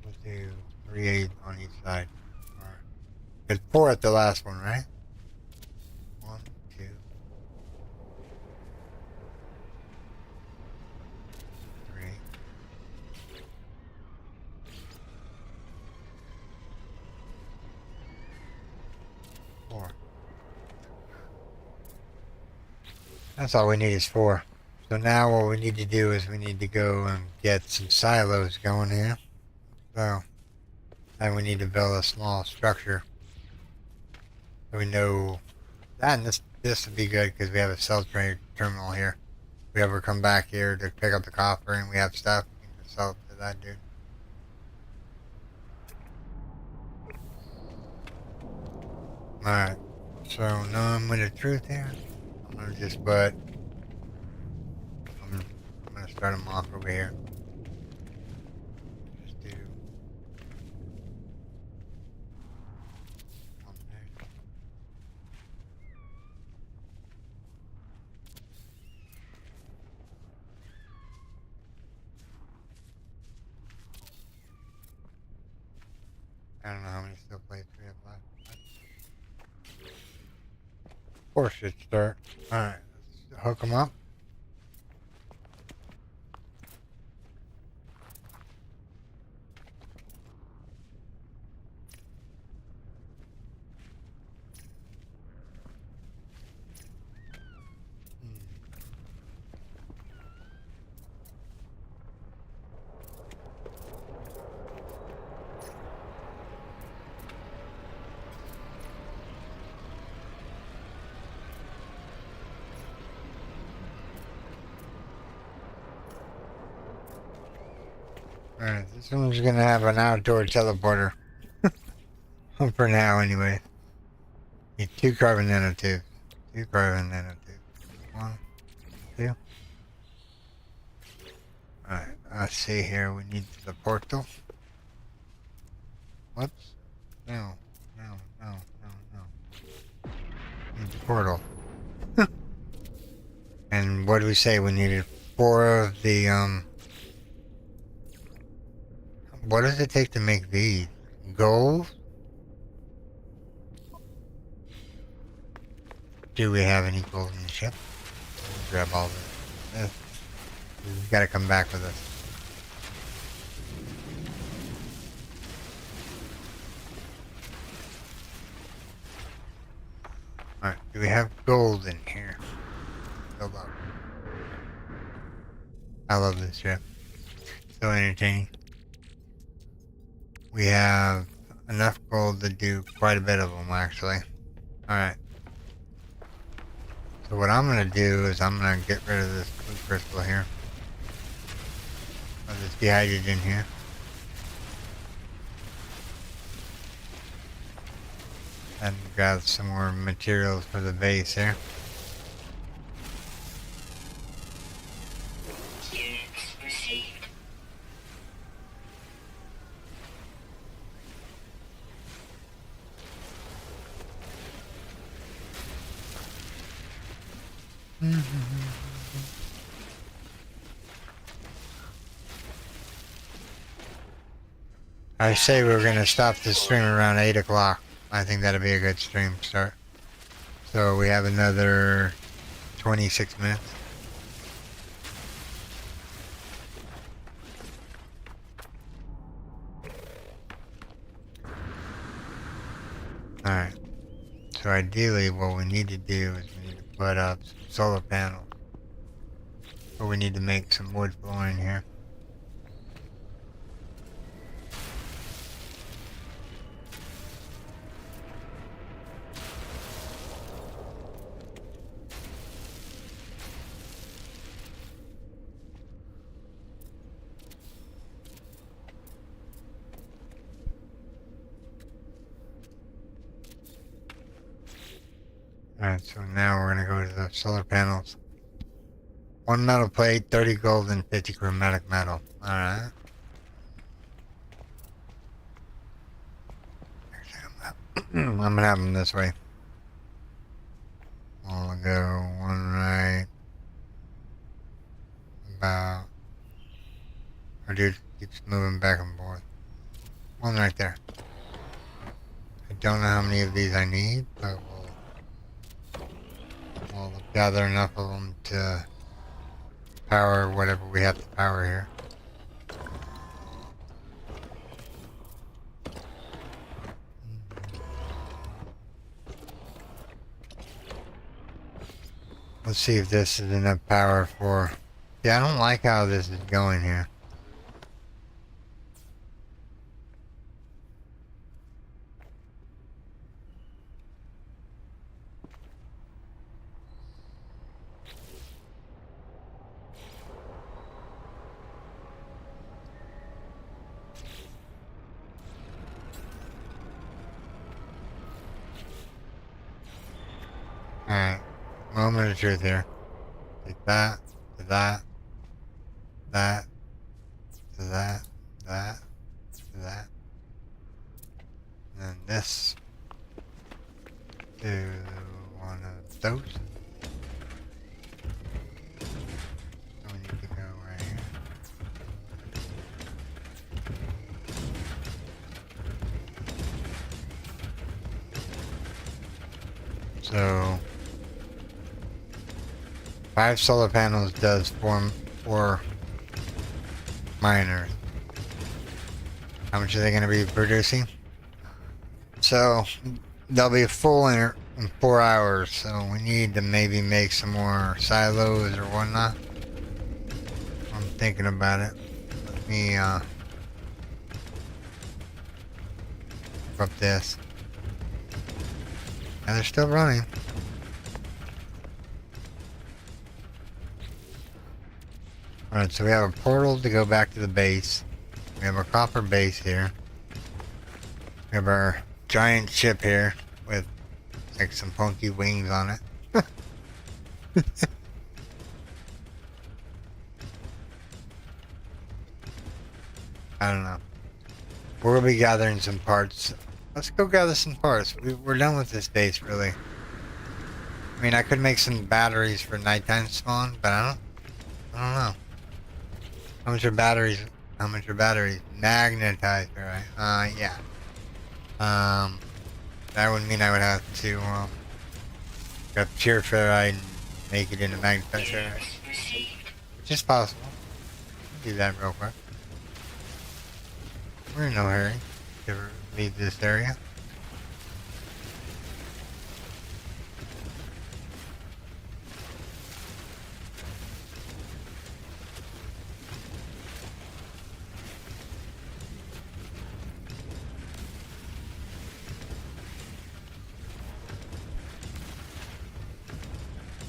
We'll do 3 8 on each side. Alright. It's 4 at the last one, right? 4. That's all we need is 4. So now what we need to do is we need to go and get some silos going here. So, and we need to build a small structure. So we know that, and this would be good because we have a sell trade terminal here. If we ever come back here to pick up the copper and we have stuff, we can just sell it to that dude. Alright, so knowing with the truth here, I'm gonna just put, I'm gonna start them off over here. Just do one there. I don't know how many steel plates we have left. 4 should start. Alright, let's hook them up. Alright, this one's gonna have an outdoor teleporter. For now, anyway. Need 2 carbon nanotubes. 2 carbon nanotubes. 1, 2. Alright, let's see here. We need the portal. Whoops. No. Need the portal. And what do we say? We needed 4 of the, what does it take to make these? Gold? Do we have any gold in the ship? Grab all this. We've got to come back with us. Alright, do we have gold in here? Build up. I love this ship. So entertaining. We have enough gold to do quite a bit of them, actually. Alright. So what I'm going to do is I'm going to get rid of this blue crystal here. Of this dehydrogen here. And grab some more materials for the base here.
Units received.
I say we're going to stop the stream around 8 o'clock. I think that'll be a good stream start. So we have another 26 minutes. Alright. So ideally what we need to do is we need to put up some solar panels. But we need to make some wood flooring here. Alright, so now we're gonna go to the solar panels. 1 metal plate, 30 gold, and 50 chromatic metal. Alright. I'm gonna have them this way. I'll go one right. About. Our dude keeps moving back and forth. One right there. I don't know how many of these I need, but we'll gather enough of them to power whatever we have to power here. Let's see if this is enough power for... Yeah, I don't like how this is going here. Alright. Moment of truth here. Take that, to that, that, to that, that, to that. And then this to one of those. So we need to go right here. So 5 solar panels does four miners. How much are they going to be producing? So they'll be full in 4 hours. So we need to maybe make some more silos or whatnot. I'm thinking about it. Let me up this. And they're still running. Alright, so we have a portal to go back to the base. We have a copper base here. We have our giant ship here with like some funky wings on it. I don't know. We're gonna be gathering some parts. Let's go gather some parts. We're done with this base, really. I mean, I could make some batteries for nighttime spawn, but I don't know. How much are batteries? How much are batteries? Magnetized, right? Yeah. That would mean I would have to grab pure ferrite and make it into magnetized ferrite, which is possible. Do that real quick. We're in no hurry to leave this area.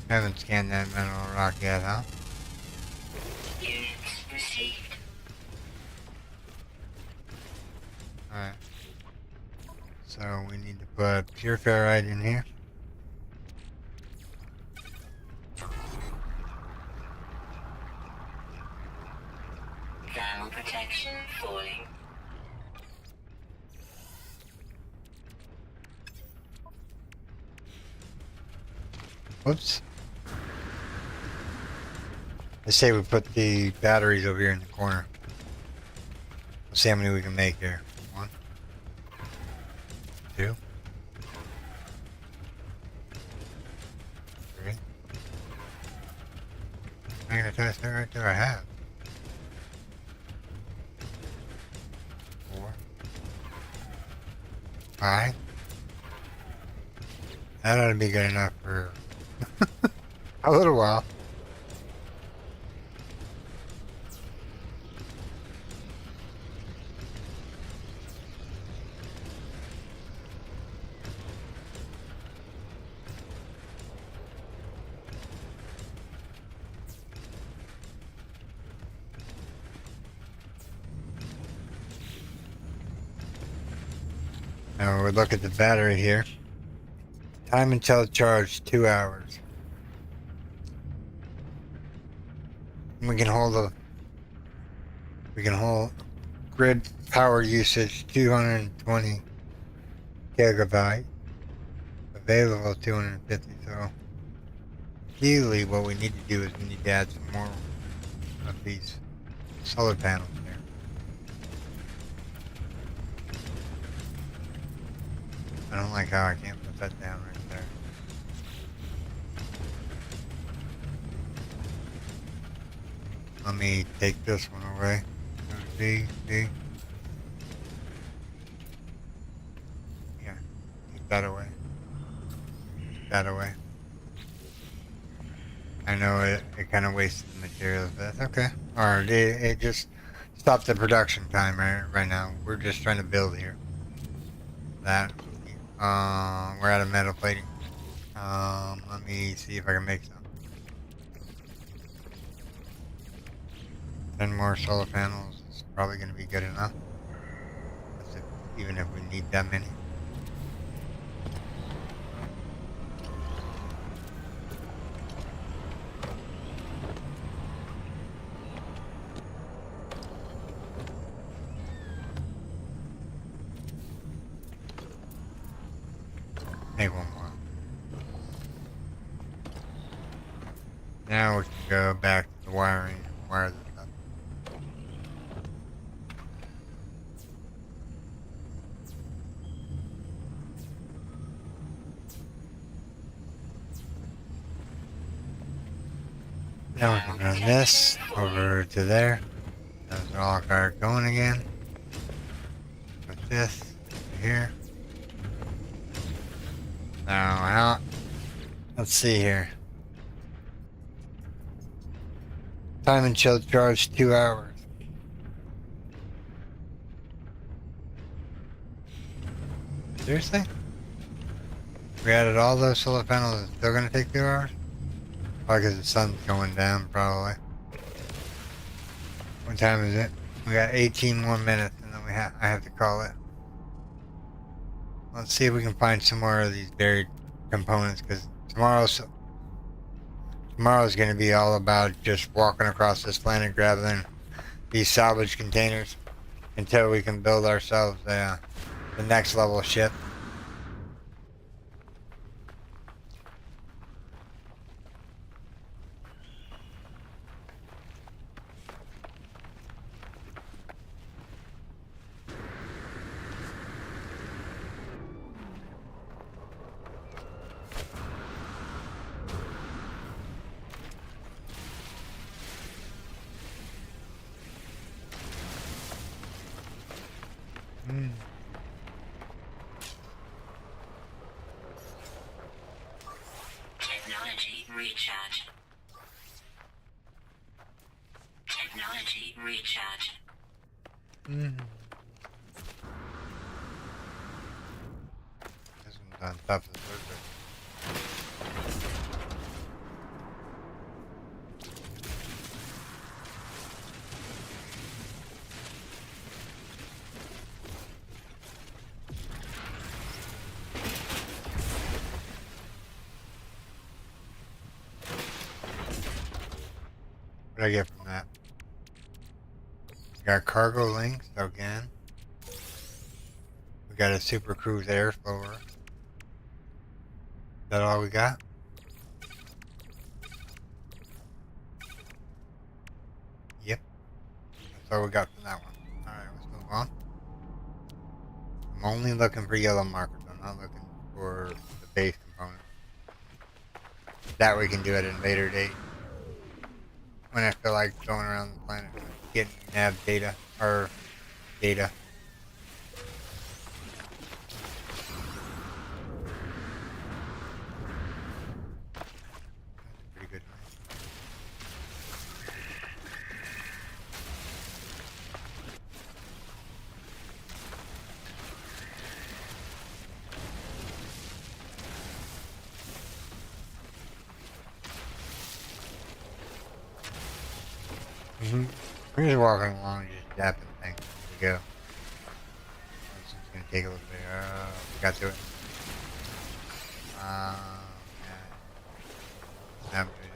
Haven't scanned that mineral rock yet, huh?
Units received.
Alright. So we need to put pure ferrite in here.
Thermal protection falling.
Whoops. I say we put the batteries over here in the corner. Let's see how many we can make here. 1, 2, 3. Magnetized right there I have. 4, 5. That ought to be good enough for a little while. Now we look at the battery here. Time until charge 2 hours. We can hold grid power usage 220 gigabyte. Available 250. So ideally what we need to do is we need to add some more of these solar panels here. I don't like how I can't put that down right there. Let me take this one away. See? Yeah, take that away. Take that away. I know it kind of wasted the materials, but that's okay. Or it just stopped the production time right now. We're just trying to build here. That we're out of metal plating. Let me see if I can make some. 10 more solar panels is probably going to be good enough. That's even if we need that many. Make one more. Now we can go back to the wiring and wire this up. Now we can run this over to there. Those are all car going again. Put this here. Now how? Let's see here. Time and chill charge 2 hours. Seriously? We added all those solar panels. It's still gonna take 2 hours? Probably because the sun's going down. Probably. What time is it? We got 18 more minutes, and then I have to call it. Let's see if we can find some more of these buried components, because tomorrow's going to be all about just walking across this planet grabbing these salvage containers until we can build ourselves the next level ship.
Technology recharge. Technology recharge.
This one's on top of the surface. What did I get from that? We got cargo links again. We got a super cruise air explorer. Is that all we got? Yep. That's all we got from that one. Alright, let's move on. I'm only looking for yellow markers. I'm not looking for the base component. That we can do at a later date. When I feel like going around the planet getting nav data or data. That's pretty good. We're just walking along, just dapping things. Here we go. This is gonna take a little bit. We got to it. Yeah. Navigate it.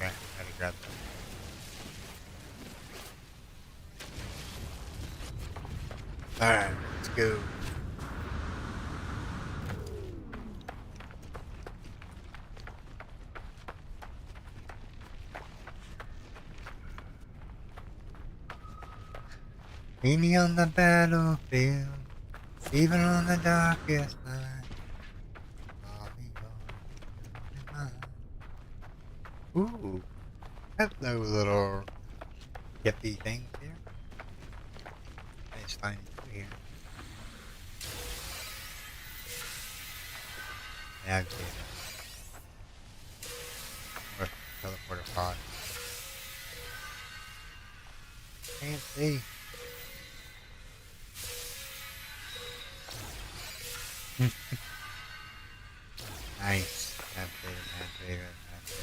Okay, gotta grab that. Alright, let's go. Meet me on the battlefield, even on the darkest night. I'll be yours. Ooh, hello, little yippy things here. Nice finding you here. Yeah, teleporter pod. Can't see. Nice. Map data, map data, map data.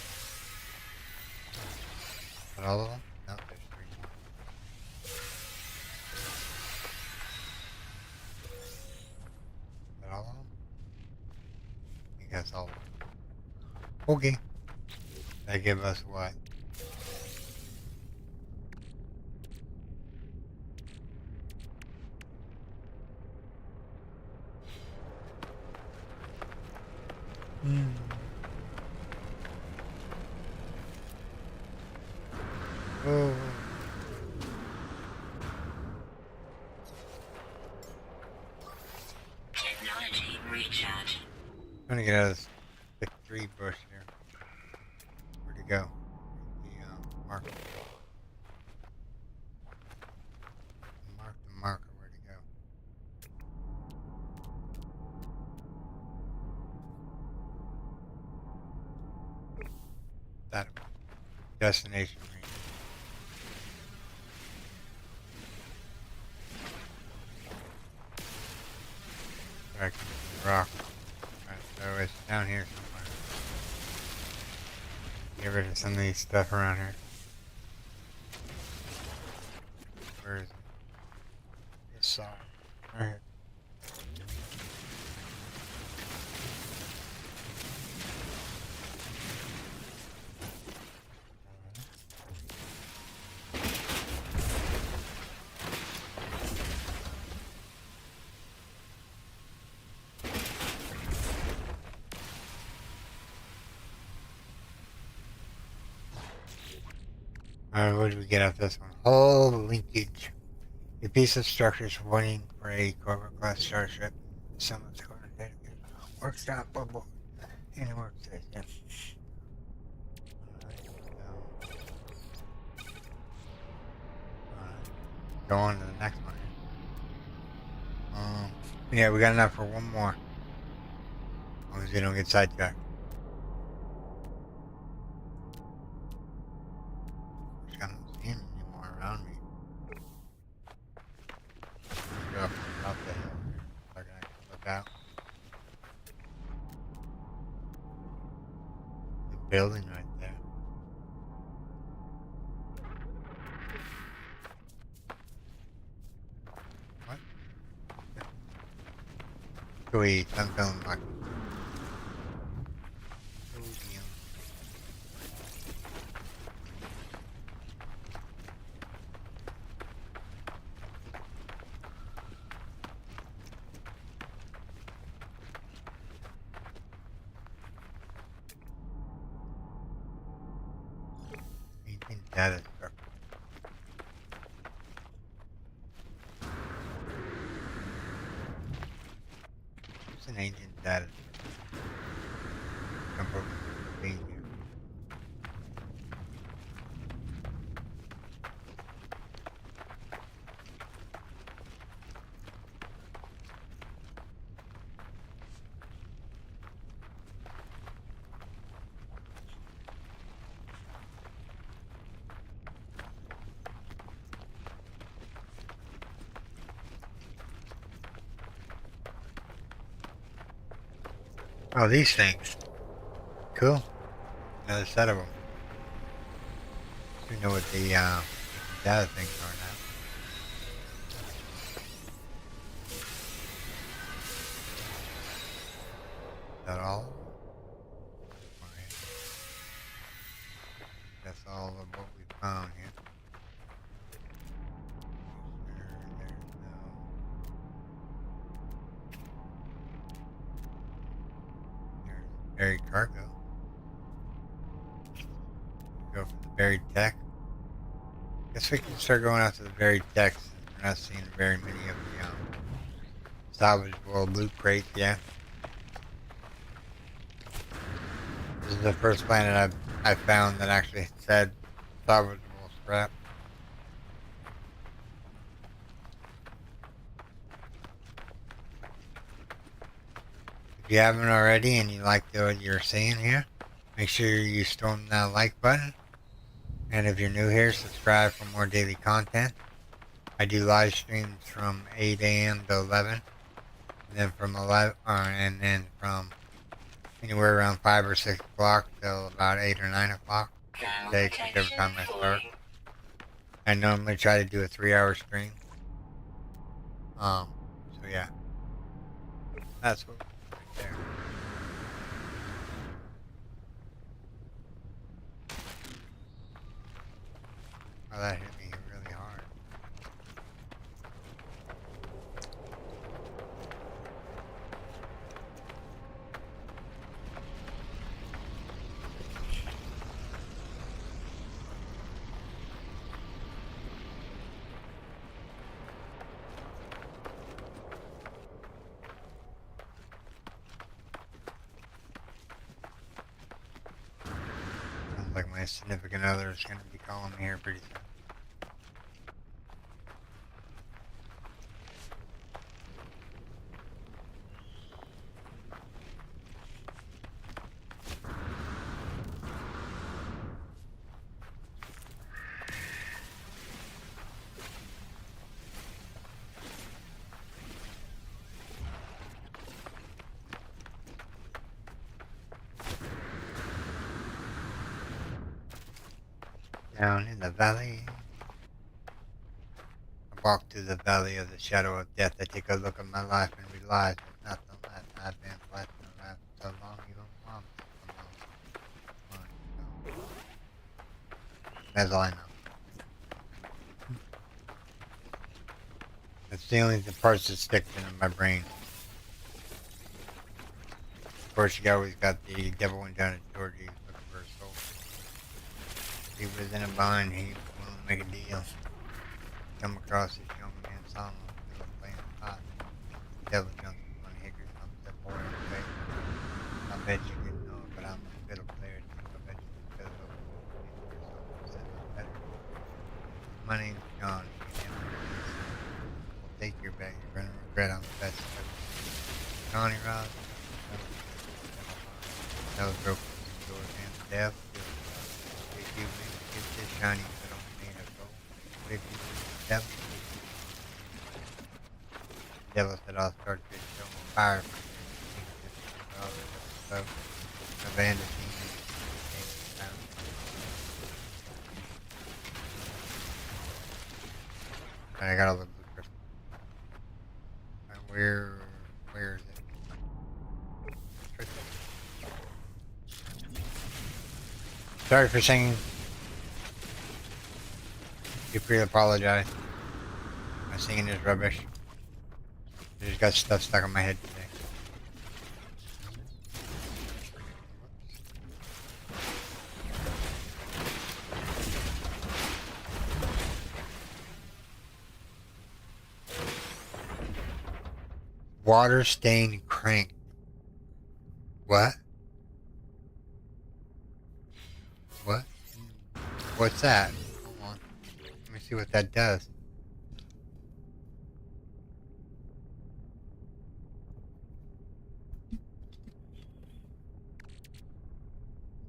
But all of them? No, there's 3 more. But all of them? I think that's all of them. Okay. That give us what? Oh.
Technology recharge.
Trying to get out of this thick tree bush here. Where'd it go? The marker. Mark the marker. Where'd it go? That destination range. Back to the rock. Alright, so it's down here somewhere. Get rid of some of these stuff around here. Where is it? It's saw. Right here. Alright, what did we get out this one? Hull linkage. A piece of structure supporting for a corporate class starship. Someone's going to dedicate workshop bubble in a workstation. Alright, go on to the next one. Yeah, we got enough for one more. As long as we don't get sidetracked. I don't see him anymore around me. Go up the hill here so I can actually look out. The building right there. What? Sweet, I'm feeling like sodium. Ancient data structure. It's an ancient data structure. Come from being here. Oh, these things. Cool. Another set of them. You know what the data things are now. Is that all? Okay. That's all of what we found here. There's no. There's buried cargo. Go for the buried tech. Guess we can start going after the buried techs. We're not seeing very many of the salvageable loot crates yet. This is the first planet I've found that actually said salvageable scrap. If you haven't already and you like what you're seeing here, Make sure you storm that like button. And if you're new here, subscribe for more daily content. I do live streams from 8 a.m. to 11. And then from 11, and then from anywhere around 5 or 6 o'clock till about 8 or 9 o'clock. Takes whichever time I start. I normally try to do a 3-hour stream. So yeah, that's what right there. Oh, that hit me really hard. Sounds like my significant other is going to be calling me here pretty soon. Down in the valley. I walk through the valley of the shadow of death. I take a look at my life and realize that nothing left. I've been blessed and left so long you don't want me. That's all I know. It's the only parts that stick in my brain. Of course, you always got the devil went down to Georgie looking for a soul. He was in a bind. He wanted to make a deal. Come across this young man, saw him playing a pot. The devil jumped on Hickory, comes that boy on the face. I bet you didn't know it, but I'm a fiddle player. I bet you can fiddle over better. My name's John. Take your bag. You're going to regret I'm the best. Johnny Ross. That was broken doors and the devil. If you get this shiny little made of gold, what if you do the devil? The devil said I'll start this show on fire for you. So, the band of demons came down. And I got all the blue crystals. And where is it? It's right there. Sorry for singing. Deeply apologize. My singing is rubbish. I just got stuff stuck in my head today. Water stained crank. What? What? What's that? Hold on. Let me see what that does.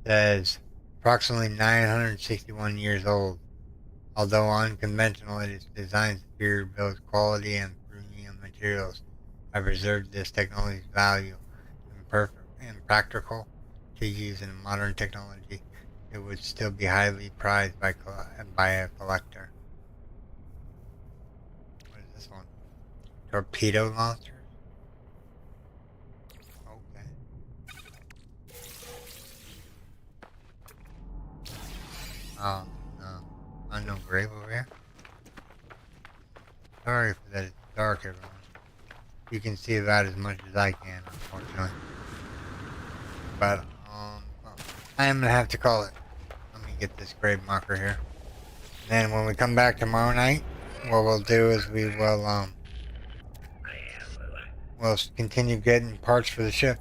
It says approximately 961 years old. Although unconventional, it is designed superior build quality and premium materials. I preserved this technology's value and practical to use in modern technology. It would still be highly prized by a collector. What is this one? Torpedo launchers? Okay. Oh, no. Unknown grave over here? Sorry for that, it's dark, everyone. You can see about as much as I can, unfortunately. But, well, I am gonna have to call it. Let me get this grave marker here. Then when we come back tomorrow night, what we'll do is we'll continue getting parts for the ship.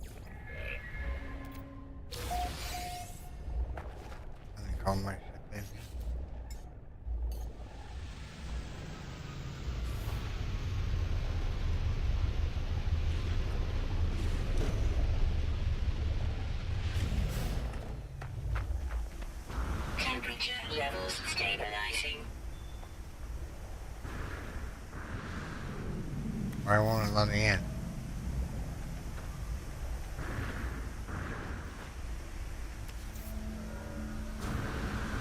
Let me call my ship in. let me in.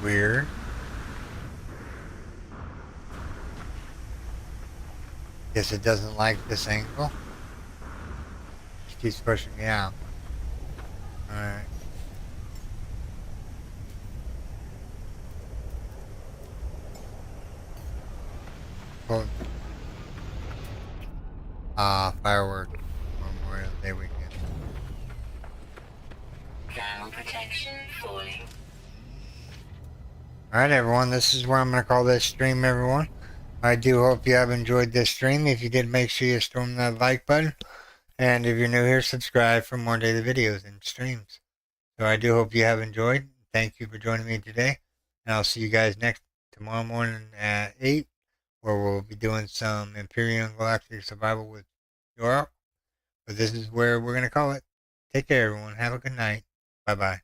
Weird. Guess it doesn't like this angle. Just keeps pushing me out. Alright. Cool. Fireworks. Memorial Day weekend.
Thermal protection falling.
Alright everyone, this is where I'm going to call this stream, everyone. I do hope you have enjoyed this stream. If you did, make sure you storm that like button. And if you're new here, subscribe for more daily videos and streams. So I do hope you have enjoyed. Thank you for joining me today. And I'll see you guys tomorrow morning at 8, where we'll be doing some Imperial Galactic Survival with Europe. But this is where we're going to call it. Take care, everyone. Have a good night. Bye-bye.